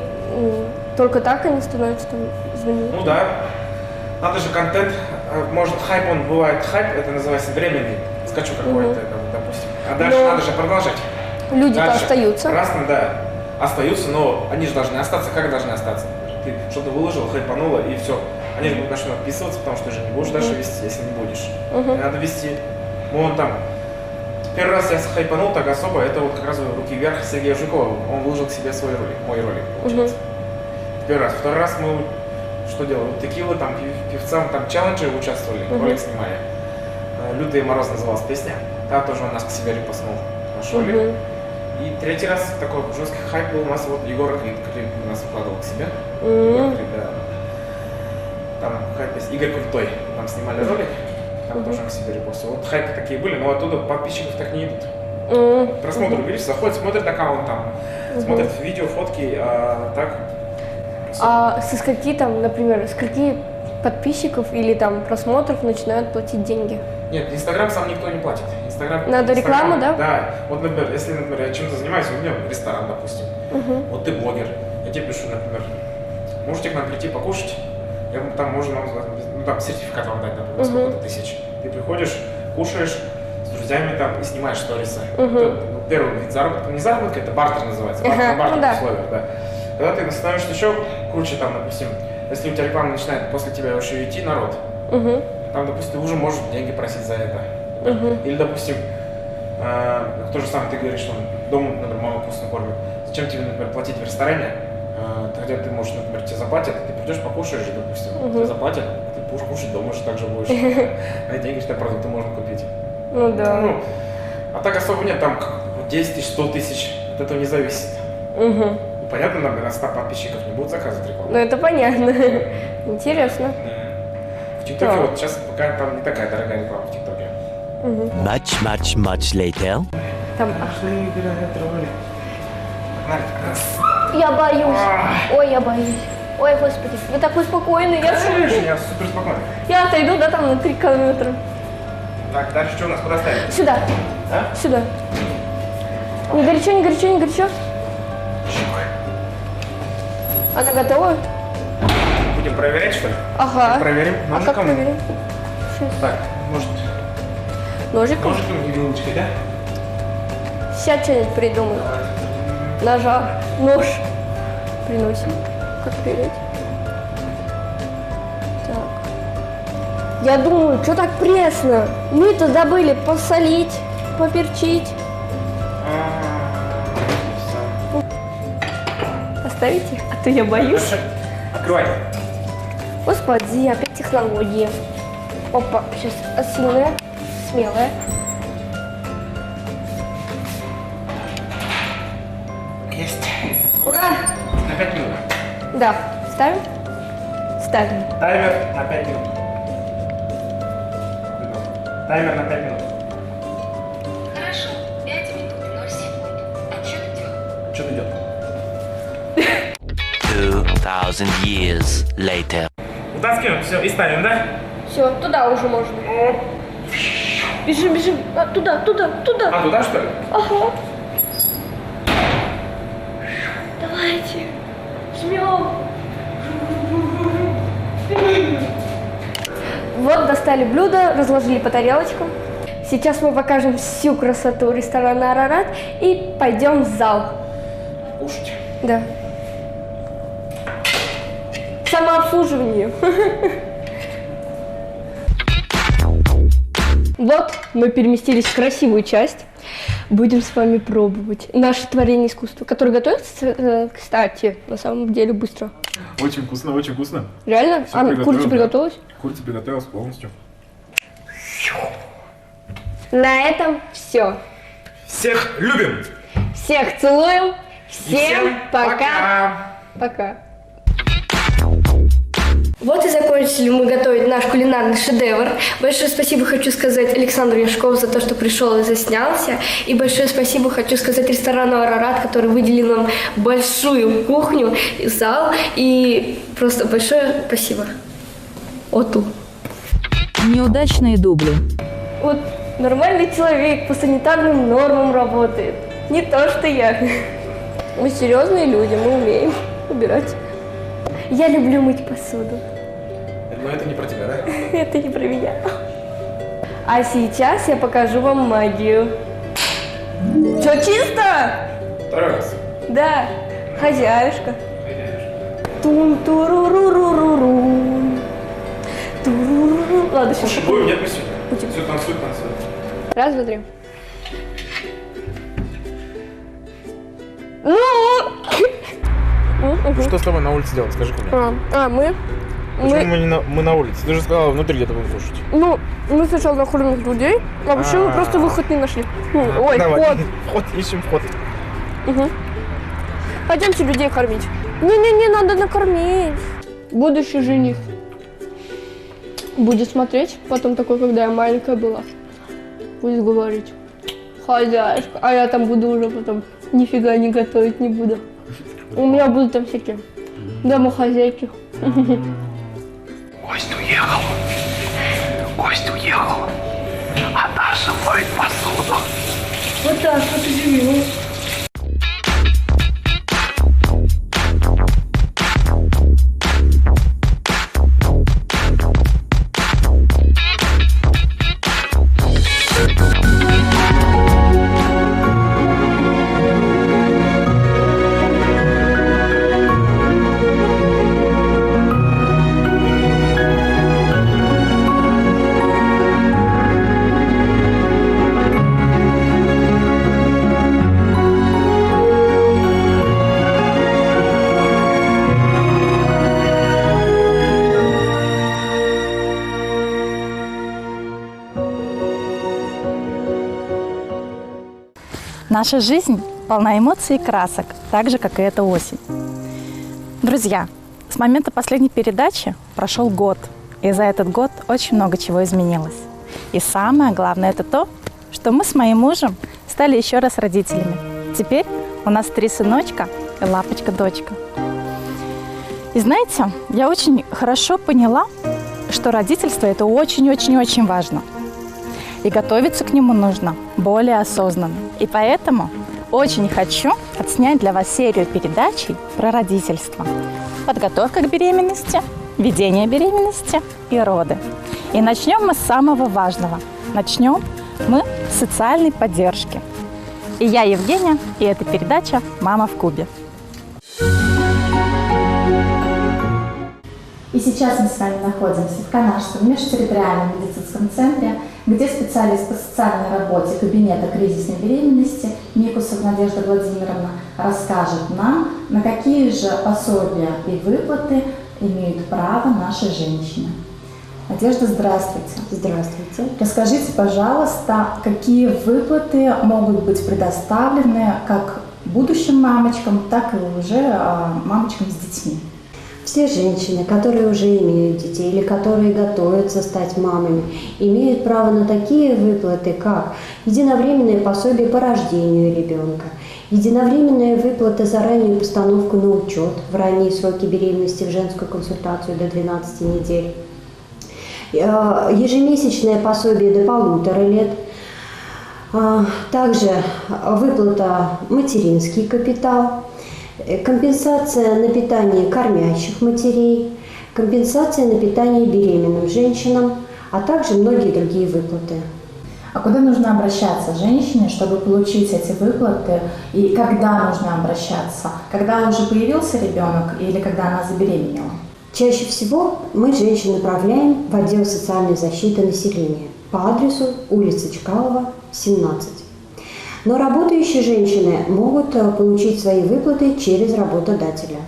только так они становятся там знаменитыми. Ну да, надо же контент, может хайп, он бывает хайп, это называется временный, скачу какой-то, допустим, а дальше надо же продолжать. Люди-то остаются. Красным, да, остаются, но они же должны остаться, как должны остаться? Ты что-то выложил, хайпануло и все. Они же будут начнут отписываться, потому что ты же не будешь дальше вести, если не будешь. Надо вести. Вон там. Первый раз я хайпанул так особо, это вот как раз «Руки вверх» Сергея Жукова. Он выложил к себе свой ролик, мой ролик, получается. Первый раз. Второй раз мы что делали? Текила, там, певцам, там, челленджи участвовали, ролик снимали. «Лютые морозы» называлась песня. Там тоже он нас к себе репостнул, наш ролик. И третий раз такой жесткий хайп был у нас, вот Егор Крид нас вкладывал к себе. Егор Крид, да. Там какая песня, Игорь Крутой, там снимали ролик, там тоже к себе репостил. Вот хайпы такие были, но оттуда подписчиков так не идут. Просмотр увеличится, заходит, смотрит аккаунт там, смотрит видео, фотки, а так. А со скольки там, например, скольки подписчиков или там просмотров начинают платить деньги? Нет, Инстаграм сам никто не платит. Инстаграм. Надо рекламу, да? Да. Вот, например, если, например, я чем-то занимаюсь, у меня ресторан, допустим. Вот ты блогер. Я тебе пишу, например, можете к нам прийти покушать? Я там можно, ну, там сертификат вам дать, например, сколько-то тысяч. Ты приходишь, кушаешь с друзьями там и снимаешь сторисы. Это первый вид заработка. Не заработка, это бартер называется. На бартерных условиях, да. Когда ты становишься еще круче, там, допустим, если у тебя реклама начинает после тебя еще идти народ, там, допустим, ты уже можешь деньги просить за это. Или, допустим, то же самое, ты говоришь, что дома, например, мама вкусно кормит. Зачем тебе, например, платить в ресторане? Тогда ты можешь, например, тебе заплатят, ты придешь покушаешь, допустим, тебе заплатят, ты будешь кушать дома, же так же будешь. На эти деньги, что продукты можно купить. Ну да. Ну, а так особо нет, там 10 тысяч, 100 тысяч, от этого не зависит. Понятно, нам на 100 подписчиков не будут заказывать рекламу. Ну это понятно. Интересно. В ТикТоке вот сейчас пока там не такая дорогая реклама в ТикТоке. Much later. Там. Пошли, тролли. Погнали. Я боюсь. Ой, я боюсь. Ой, господи, вы такой спокойный. Я супер спокойный. Я отойду, да, там на 3 километра. Так, дальше что у нас? Куда ставим? Сюда. А? Сюда. Не горячо, не горячо, не горячо. Она готова? Будем проверять, что ли? Ага. Проверим ножиком. А как проверим? Так, может, ножиком? Ножиком и вилочкой, да? Сейчас что-нибудь придумаю. Ножа, нож. Приносим. Как проверять? Так. Я думаю, что так пресно? Мы-то забыли посолить, поперчить. Оставите? А то я боюсь. Открывай. Господи, опять технологии. Опа, сейчас сильная, смелая. Есть. Ура! На 5 минут. Да. Ставим? Ставим. Таймер на 5 минут. Таймер на 5 минут. Хорошо, 5 минут, 0 секунд. Отсчет идет. Отсчет идет. 2000 years later. Утаскиваем, все, и ставим, да? Все, туда уже можно. Бежим, бежим. А, туда, туда, туда. А, туда, что ли? Ага. Давайте. Жмем. Вот достали блюдо, разложили по тарелочкам. Сейчас мы покажем всю красоту ресторана «Арарат» и пойдем в зал. Кушать. Да. Самообслуживание. Вот, мы переместились в красивую часть. Будем с вами пробовать наше творение искусства, которое готовится, кстати, на самом деле быстро. Очень вкусно, очень вкусно. Реально? Всё А, курица приготовилась? Курица приготовилась полностью. На этом все. Всех любим! Всех целуем. Всем пока. Пока. Вот и закончили мы готовить наш кулинарный шедевр. Большое спасибо хочу сказать Александру Яшкову за то, что пришел и заснялся. И большое спасибо хочу сказать ресторану «Арарат», который выделил нам большую кухню и зал. И просто большое спасибо. Оту. Неудачные дубли. Вот нормальный человек по санитарным нормам работает. Не то, что я. Мы серьезные люди, мы умеем убирать. Я люблю мыть посуду. Но это не про тебя, да? Это не про меня. А сейчас я покажу вам магию. Что, чисто? Второй раз. Да, хозяюшка. Тун-туру-ру-ру-ру-ру. Туру-ру-ру. Ладно, сейчас. Слушай, будем, нет, мы сегодня. Все, танцуй. Раз, два, три. Ну! Что с тобой на улице делать, скажи-ка мне. Мы Почему мы на улице? Ты же сказала, внутри где-то будем кушать. Ну, мы сначала накормим людей, а вообще мы просто выход не нашли. Ой, давай. вход. Вход, ищем вход. Пойдемте людей кормить. Не-не-не, надо накормить. Будущий жених будет смотреть, потом такой, когда я маленькая была, будет говорить: хозяюшка, а я там буду уже потом нифига не готовить не буду. У меня будут там всякие домохозяйки. Гость уехал. А наш посыпать посуду. Вот так вот и живем. Наша жизнь полна эмоций и красок, так же, как и эта осень. Друзья, с момента последней передачи прошел год, и за этот год очень много чего изменилось. И самое главное – это то, что мы с моим мужем стали еще раз родителями. Теперь у нас 3 сыночка и лапочка-дочка. И знаете, я очень хорошо поняла, что родительство – это очень-очень-очень важно. И готовиться к нему нужно более осознанно. И поэтому очень хочу отснять для вас серию передачей про родительство. Подготовка к беременности, ведение беременности и роды. И начнем мы с самого важного. Начнем мы с социальной поддержки. И я Евгения, и эта передача «Мама в Кубе». И сейчас мы с вами находимся в Канашском межтерриториальном медицинском центре, где специалист по социальной работе кабинета кризисной беременности Микусов Надежда Владимировна расскажет нам, на какие же пособия и выплаты имеют право наши женщины. Надежда, здравствуйте. Здравствуйте. Расскажите, пожалуйста, какие выплаты могут быть предоставлены как будущим мамочкам, так и уже мамочкам с детьми? Все женщины, которые уже имеют детей или которые готовятся стать мамами, имеют право на такие выплаты, как единовременное пособие по рождению ребенка, единовременная выплата за раннюю постановку на учет в ранние сроки беременности в женскую консультацию до 12 недель, ежемесячное пособие до 1,5 лет, также выплата материнский капитал, компенсация на питание кормящих матерей, компенсация на питание беременным женщинам, а также многие другие выплаты. А куда нужно обращаться женщине, чтобы получить эти выплаты? И когда нужно обращаться? Когда уже появился ребенок или когда она забеременела? Чаще всего мы женщин направляем в отдел социальной защиты населения по адресу улица Чкалова, 17. Но работающие женщины могут получить свои выплаты через работодателя.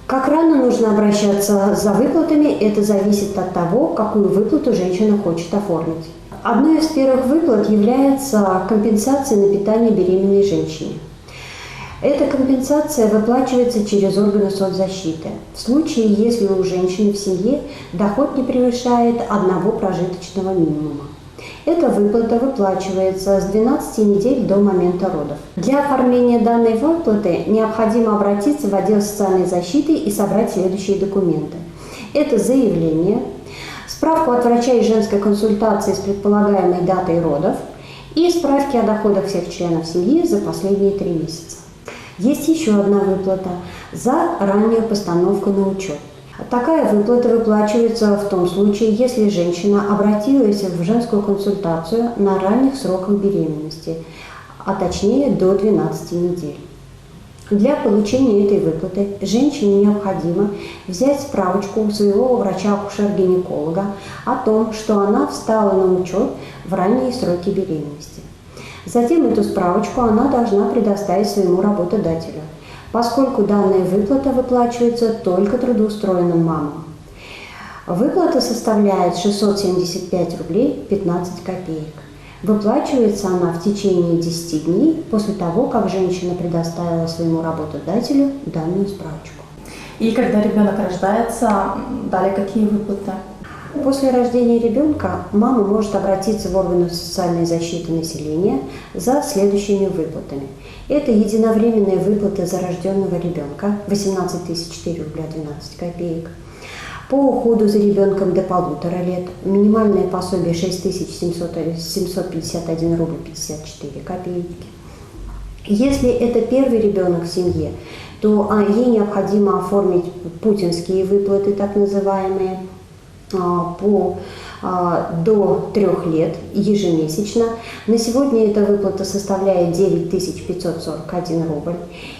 Как рано нужно обращаться за выплатами, это зависит от того, какую выплату женщина хочет оформить. Одной из первых выплат является компенсация на питание беременной женщине. Эта компенсация выплачивается через органы соцзащиты в случае, если у женщины в семье доход не превышает 1 прожиточного минимума. Эта выплата выплачивается с 12 недель до момента родов. Для оформления данной выплаты необходимо обратиться в отдел социальной защиты и собрать следующие документы. Это заявление, справку от врача и женской консультации с предполагаемой датой родов и справки о доходах всех членов семьи за последние 3 месяца. Есть еще одна выплата за раннюю постановку на учет. Такая выплата выплачивается в том случае, если женщина обратилась в женскую консультацию на ранних сроках беременности, а точнее до 12 недель. Для получения этой выплаты женщине необходимо взять справочку у своего врача-акушер-гинеколога о том, что она встала на учет в ранние сроки беременности. Затем эту справочку она должна предоставить своему работодателю, поскольку данная выплата выплачивается только трудоустроенным мамам. Выплата составляет 675 рублей 15 копеек. Выплачивается она в течение 10 дней после того, как женщина предоставила своему работодателю данную справочку. И когда ребенок рождается, далее какие выплаты? После рождения ребенка мама может обратиться в органы социальной защиты населения за следующими выплатами. Это единовременная выплата за рожденного ребенка 18 004 рубля 12 копеек. по уходу за ребенком до 1,5 лет. Минимальное пособие 6751 рубль 54 копейки. Если это первый ребенок в семье, то ей необходимо оформить путинские выплаты, так называемые, до 3 лет ежемесячно. На сегодня эта выплата составляет 9541 рубль.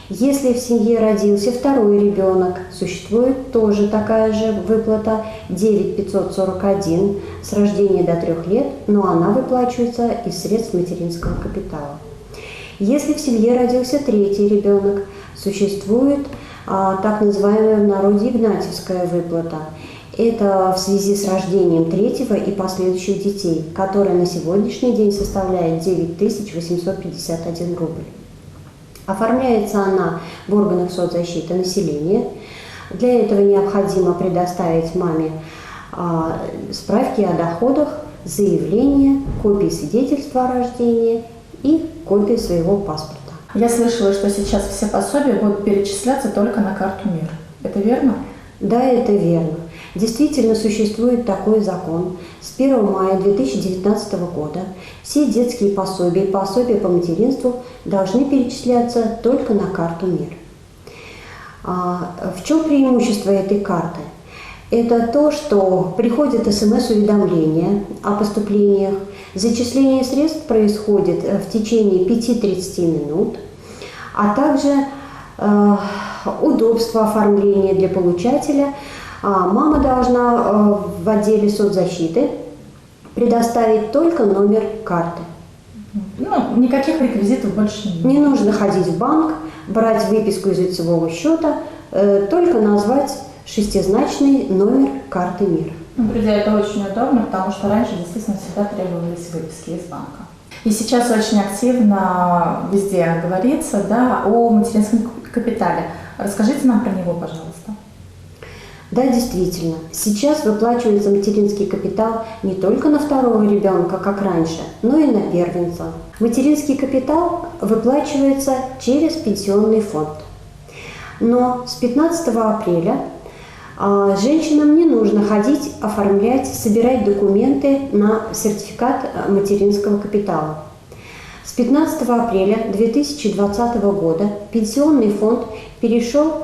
Если в семье родился второй ребенок, существует тоже такая же выплата 9541 с рождения до 3 лет, но она выплачивается из средств материнского капитала. Если в семье родился третий ребенок, существует так называемая в народе игнатьевская выплата. Это в связи с рождением третьего и последующих детей, которая на сегодняшний день составляет 9851 рубль. Оформляется она в органах соцзащиты населения. Для этого необходимо предоставить маме справки о доходах, заявление, копии свидетельства о рождении и копии своего паспорта. Я слышала, что сейчас все пособия будут перечисляться только на карту МИР. Это верно? Да, это верно. Действительно существует такой закон. С 1 мая 2019 года все детские пособия и пособия по материнству должны перечисляться только на карту МИР. В чем преимущество этой карты? Это то, что приходит СМС-уведомление о поступлениях, зачисление средств происходит в течение 5-30 минут, а также удобство оформления для получателя. Мама должна в отделе соцзащиты предоставить только номер карты. Ну, никаких реквизитов больше нет. Не нужно ходить в банк, брать выписку из лицевого счета, только назвать шестизначный номер карты МИР. Друзья, это очень удобно, потому что раньше действительно всегда требовались выписки из банка. И сейчас очень активно везде говорится, да, о материнском капитале. Расскажите нам про него, пожалуйста. Да, действительно. Сейчас выплачивается материнский капитал не только на второго ребенка, как раньше, но и на первенца. Материнский капитал выплачивается через пенсионный фонд. Но с 15 апреля женщинам не нужно ходить, оформлять, собирать документы на сертификат материнского капитала. С 15 апреля 2020 года Пенсионный фонд перешел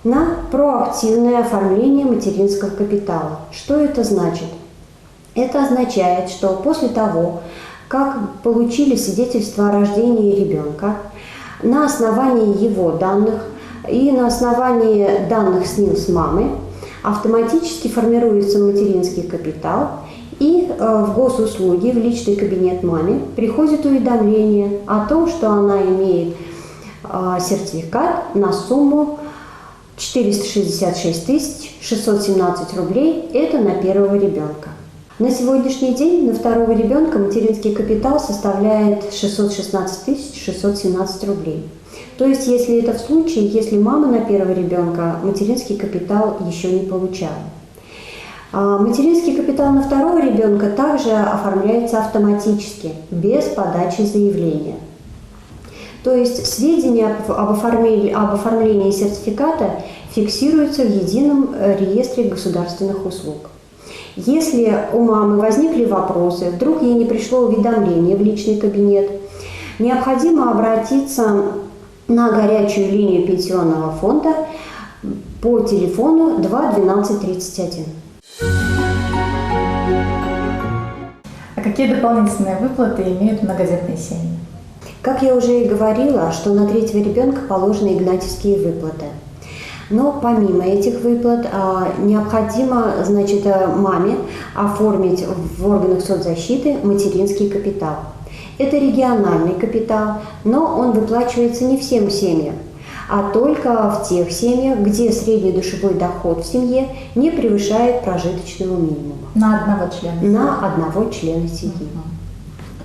на проактивное оформление материнского капитала. Что это значит? Это означает, что после того, как получили свидетельство о рождении ребенка, на основании его данных и на основании данных СНИЛС мамы автоматически формируется материнский капитал, и в госуслуги, в личный кабинет маме приходит уведомление о том, что она имеет сертификат на сумму 466 617 рублей, это на первого ребенка. На сегодняшний день на второго ребенка материнский капитал составляет 616 617 рублей. То есть, если это в случае, если мама на первого ребенка материнский капитал еще не получала. Материнский капитал на второго ребенка также оформляется автоматически, без подачи заявления. То есть сведения об оформлении сертификата фиксируются в едином реестре государственных услуг. Если у мамы возникли вопросы, вдруг ей не пришло уведомление в личный кабинет, необходимо обратиться на горячую линию пенсионного фонда по телефону 2 12 31. А какие дополнительные выплаты имеют многодетные семьи? Как я уже и говорила, что на третьего ребенка положены игнатьевские выплаты. Но помимо этих выплат необходимо, значит, маме оформить в органах соцзащиты материнский капитал. Это региональный капитал, но он выплачивается не всем семьям, а только в тех семьях, где средний душевой доход в семье не превышает прожиточного минимума. На одного члена семьи? На одного члена семьи.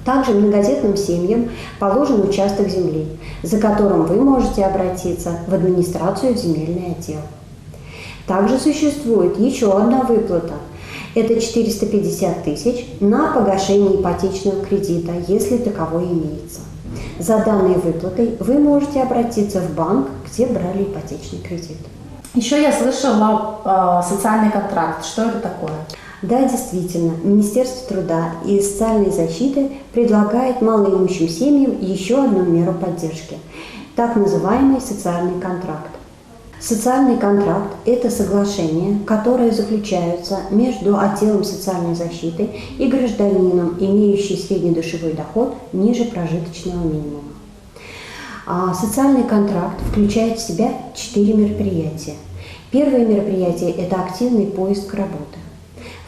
Также многодетным семьям положен участок земли, за которым вы можете обратиться в администрацию в земельный отдел. Также существует еще одна выплата. Это 450 тысяч на погашение ипотечного кредита, если таковой имеется. За данной выплатой вы можете обратиться в банк, где брали ипотечный кредит. Еще я слышала социальный контракт. Что это такое? Да, действительно, Министерство труда и социальной защиты предлагает малоимущим семьям еще одну меру поддержки – так называемый социальный контракт. Социальный контракт – это соглашение, которое заключается между отделом социальной защиты и гражданином, имеющим среднедушевой доход ниже прожиточного минимума. Социальный контракт включает в себя 4 мероприятия. Первое мероприятие – это активный поиск работы.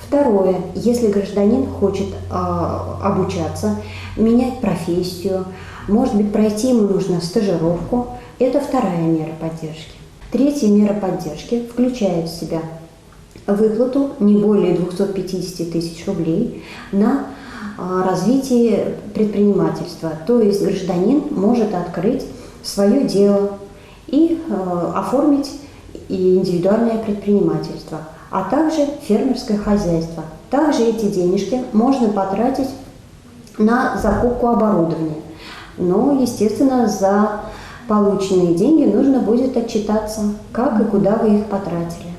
Второе, если гражданин хочет обучаться, менять профессию, может быть, пройти ему нужно стажировку, это вторая мера поддержки. Третья мера поддержки включает в себя выплату не более 250 тысяч рублей на развитие предпринимательства. То есть гражданин может открыть свое дело и оформить индивидуальное предпринимательство, а также фермерское хозяйство. Также эти денежки можно потратить на закупку оборудования. Но, естественно, за полученные деньги нужно будет отчитаться, как и куда вы их потратили.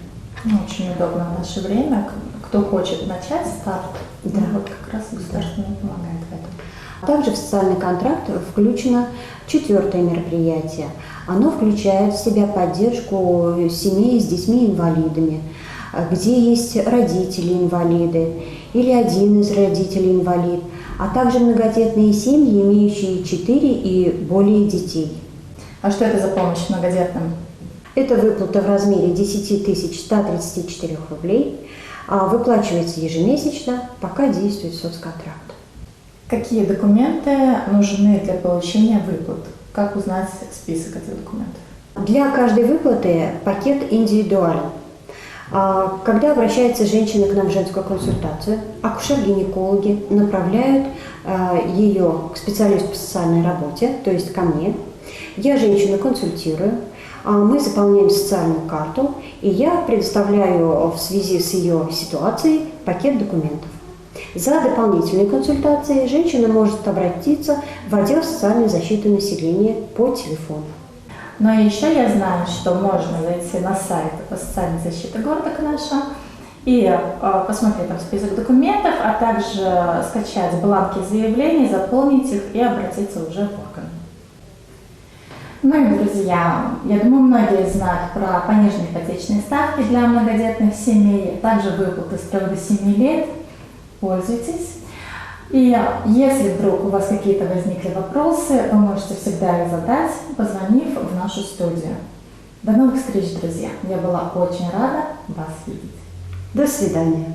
Очень удобно в наше время. Кто хочет начать старт, да. Вот как раз государство помогает в этом. Также в социальный контракт включено 4-е мероприятие. Оно включает в себя поддержку семей с детьми-инвалидами, где есть родители-инвалиды или один из родителей инвалид, а также многодетные семьи, имеющие 4 и более детей. А что это за помощь многодетным? Это выплата в размере 10 134 рублей, выплачивается ежемесячно, пока действует соцконтракт. Какие документы нужны для получения выплат? Как узнать список этих документов? Для каждой выплаты пакет индивидуален. Когда обращается женщина к нам в женскую консультацию, акушер-гинекологи направляют ее к специалисту по социальной работе, то есть ко мне. Я женщину консультирую, мы заполняем социальную карту, и я предоставляю в связи с ее ситуацией пакет документов. За дополнительной консультацией женщина может обратиться в отдел социальной защиты населения по телефону. Но еще я знаю, что можно зайти на сайт социальной защиты города Канаша и посмотреть там список документов, а также скачать бланки заявлений, заполнить их и обратиться уже в органы. Ну и, друзья, я думаю, многие знают про пониженные ипотечные ставки для многодетных семей, также выплаты с 3 до 7 лет. Пользуйтесь. И если вдруг у вас какие-то возникли вопросы, вы можете всегда их задать, позвонив в нашу студию. До новых встреч, друзья! Я была очень рада вас видеть. До свидания.